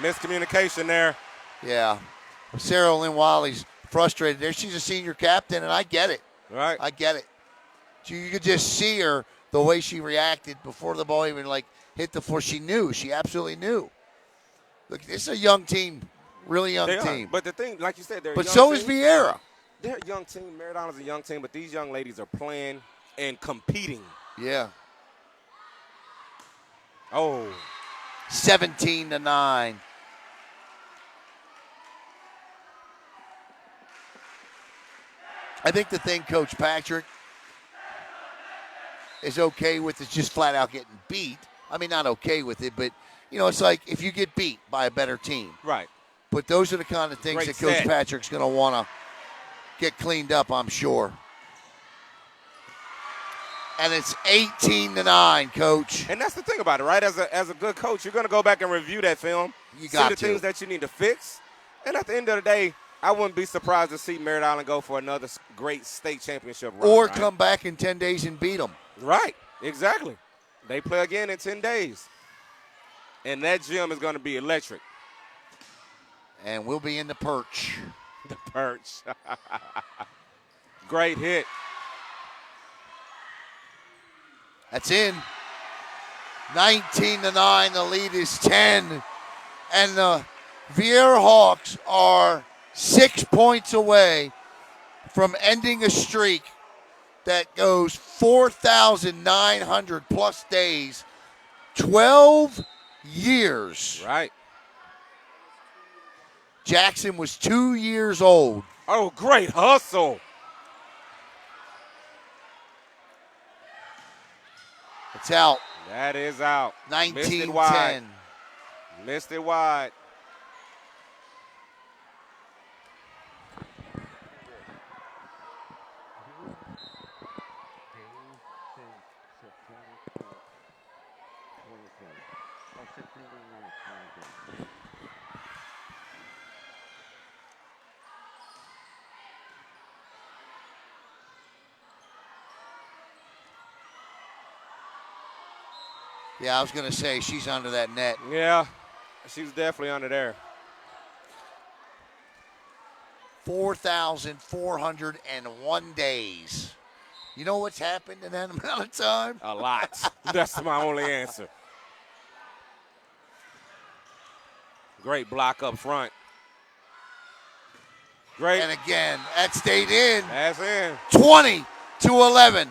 Miscommunication there. Yeah. Sarah Lynn Wiley's frustrated there. She's a senior captain, and I get it. Right. I get it. You could just see her, the way she reacted before the ball even, hit the floor. She knew. She absolutely knew. Look, this is a young team Really young They team. are. But the thing, like you said, they're a But young so is team. Viera. They're a young team. Merritt Island's a young team, but these young ladies are playing and competing. Yeah. Oh. 17-9. I think the thing Coach Patrick is okay with is just flat out getting beat. I mean, not okay with it, but, you know, it's like if you get beat by a better team. Right. But those are the kind of things Great that Coach set. Patrick's going to want to get cleaned up, I'm sure. And it's 18-9, Coach. And that's the thing about it, right? As a good coach, you're going to go back and review that film, You see got the to. things that you need to fix. And at the end of the day, I wouldn't be surprised to see Merritt Island go for another great state championship run. Or right? come back in 10 days and beat them. Right, exactly. They play again in 10 days. And that gym is going to be electric. And we'll be in the perch. The perch. Great hit. That's in. 19-9, the lead is 10. And the Viera Hawks are 6 points away from ending a streak that goes 4,900 plus days, 12 years. Right. Jackson was 2 years old. Oh, great hustle. It's out. That is out. 19-10. Missed it wide. Yeah, I was going to say she's under that net. Yeah, she's definitely under there. 4,401 days. You know what's happened in that amount of time? A lot. That's my only answer. Great block up front. Great. And again, that stayed in. That's in. 20-11.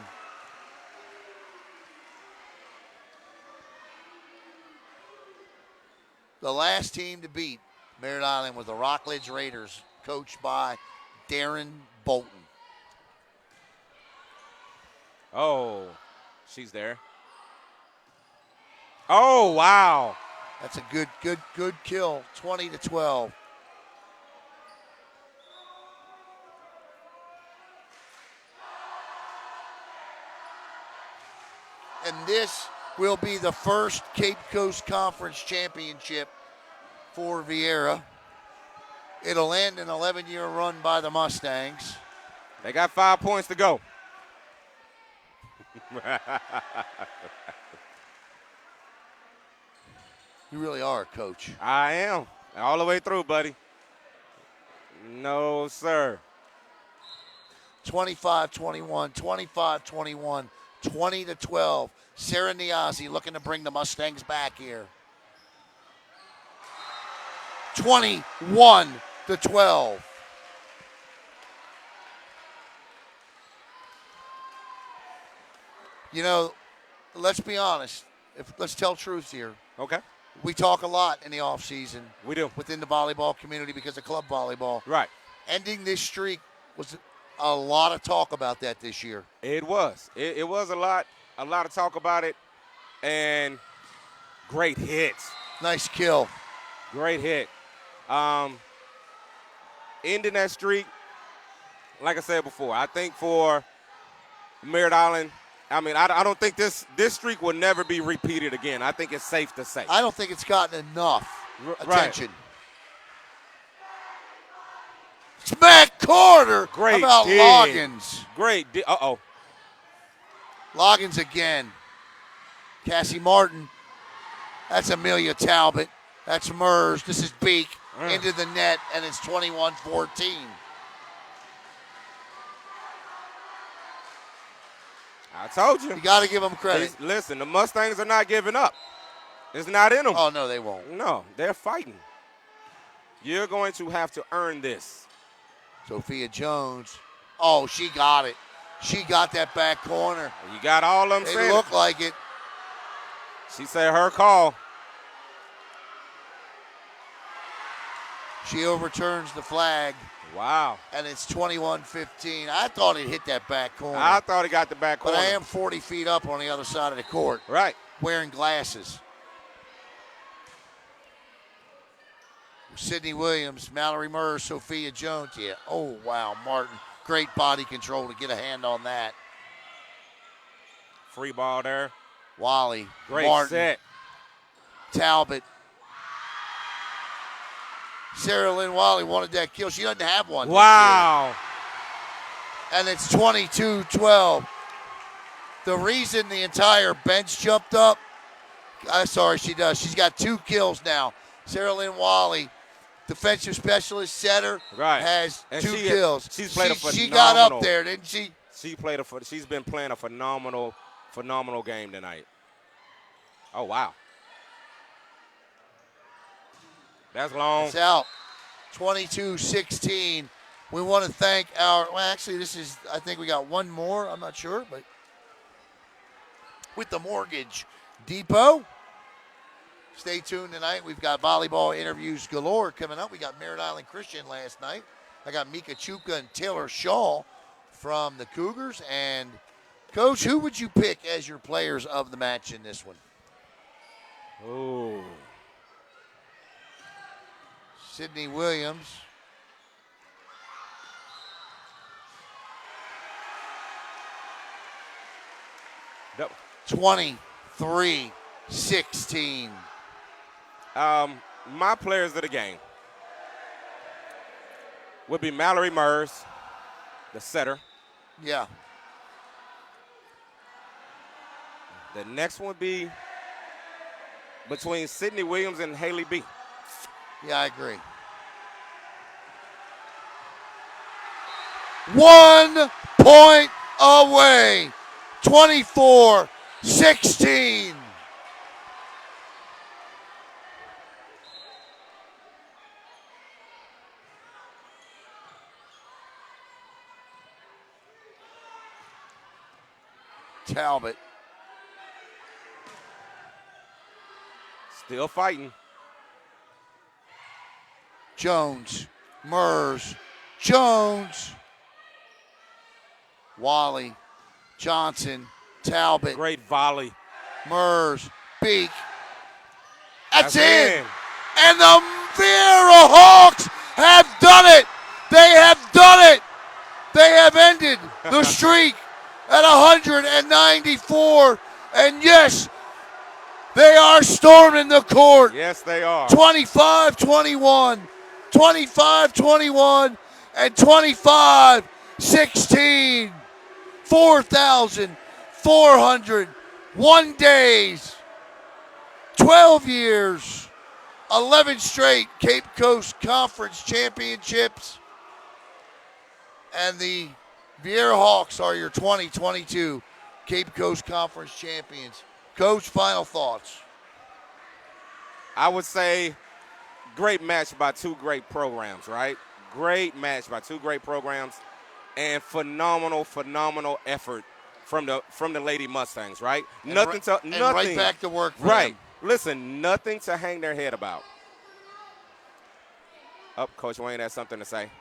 The last team to beat Merritt Island was the Rockledge Raiders, coached by Darren Bolton. Oh, she's there. Oh, wow. That's a good kill. 20-12. And this will be the first Cape Coast Conference championship for Viera. It'll end an 11-year run by the Mustangs. They got 5 points to go. You really are a coach. I am. All the way through, buddy. No, sir. 25-21, 25-21, 20-12. Sarah Niazi looking to bring the Mustangs back here. 21-12. You know, let's be honest. Let's tell truth here. Okay. We talk a lot in the offseason. We do. Within the volleyball community because of club volleyball. Right. Ending this streak was a lot of talk about that this year. It was. It was a lot of talk about it. And great hits. Nice kill. Great hit. Ending that streak, like I said before, I think for Merritt Island, I mean, I don't think this streak will never be repeated again. I think it's safe to say. I don't think it's gotten enough attention. Right. Smack Carter. Great How about dig. Loggins? Great. Uh-oh. Loggins again. Cassie Martin. That's Amelia Talbot. That's Mers. This is Beek into the net, and it's 21-14. I told you. You got to give them credit. Listen, the Mustangs are not giving up. It's not in them. Oh, no, they won't. No, they're fighting. You're going to have to earn this. Sophia Jones. Oh, she got it. She got that back corner. You got all of them It saying looked like it. She said her call. She overturns the flag. Wow. And it's 21-15. I thought it hit that back corner. I thought it got the back corner. But I am 40 feet up on the other side of the court. Right. Wearing glasses. Sydney Williams, Mallory Murr, Sophia Jones. Yeah. Oh, wow. Martin. Great body control to get a hand on that. Free ball there. Wally. Great Martin, set. Talbot. Sarah Lynn Wally wanted that kill. She doesn't have one. Wow. And it's 22-12. The reason the entire bench jumped up, sorry, she does. She's got 2 kills now. Sarah Lynn Wally, defensive specialist, setter, has and 2 kills. She's played a phenomenal. She got up there, didn't she? She's been playing a phenomenal game tonight. Oh, wow. That's long. It's out. 22-16. We want to thank I think we got one more. I'm not sure, but with the Mortgage Depot. Stay tuned tonight. We've got volleyball interviews galore coming up. We got Merritt Island Christian last night. I got Mika Chuka and Taylor Shaw from the Cougars. And, Coach, who would you pick as your players of the match in this one? Oh. Sydney Williams. Yep. 23-16. My players of the game would be Mallory Murs, the setter. Yeah. The next one would be between Sydney Williams and Haley B. Yeah, I agree. 1 point away. 24-16. Talbot. Still fighting. Jones. Murs. Jones. Wally. Johnson. Talbot. Great volley. Murs. Beak. That's in. in. And the Viera Hawks have done it. They have done it. They have ended the streak at 194. And yes, they are storming the court. Yes, they are. 25-21, 25-21, and 25-16. 4,401 days, 12 years, 11 straight Cape Coast Conference championships. And the Viera Hawks are your 2022 Cape Coast Conference champions. Coach, final thoughts. I would say great match by 2 great programs, right? Great match by 2 great programs, and phenomenal effort from the Lady Mustangs, right? And nothing. right back to work for right. them. Listen, nothing to hang their head about. Oh, Coach Wayne has something to say.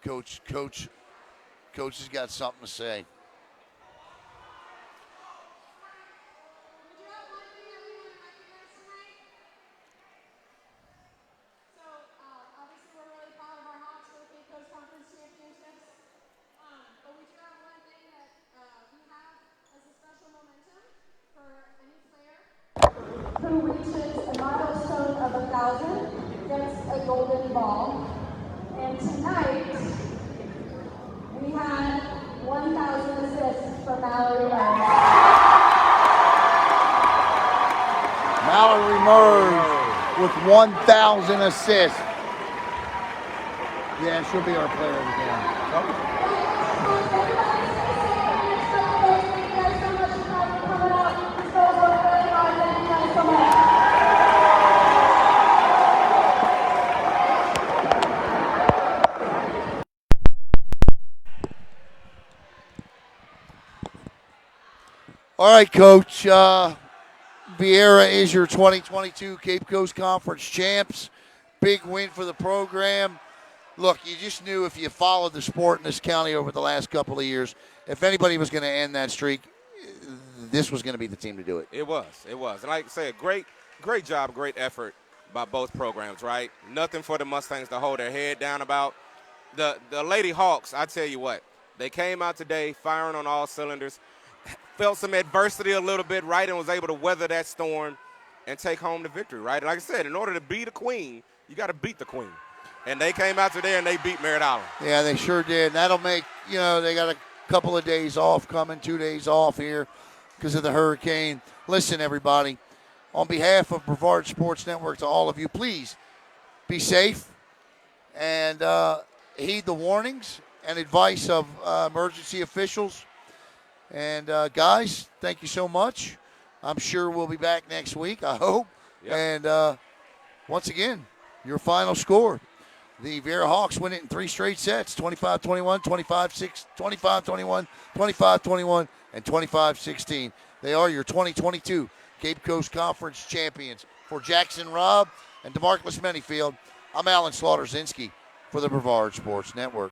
Coach has got something to say. Who reaches a milestone of 1,000 gets a golden ball. And tonight, we had 1,000 assists for Mallory Murray. Mallory Murray with 1,000 assists. Yeah, she'll be our player of the game. All right, Coach. Viera is your 2022 Cape Coast Conference champs. Big win for the program. Look, you just knew if you followed the sport in this county over the last couple of years, if anybody was going to end that streak, this was going to be the team to do it. It was. And like I said, great job, great effort by both programs, right? Nothing for the Mustangs to hold their head down about. The Lady Hawks, I tell you what, they came out today firing on all cylinders, felt some adversity a little bit, right, and was able to weather that storm and take home the victory, right? Like I said, in order to be the queen, you got to beat the queen. And they came out today and they beat Merritt Island. Yeah, they sure did. And that'll make, they got a couple of days off coming, 2 days off here because of the hurricane. Listen, everybody, on behalf of Brevard Sports Network to all of you, please be safe and heed the warnings and advice of emergency officials. And, guys, thank you so much. I'm sure we'll be back next week, I hope. Yep. And once again, your final score. The Viera Hawks win it in 3 straight sets, 25-21, 25-6, 25-21, 25-21, and 25-16. They are your 2022 Cape Coast Conference champions. For Jackson Robb and DeMarcus Manyfield, I'm Alan Slaughter-Zinski for the Brevard Sports Network.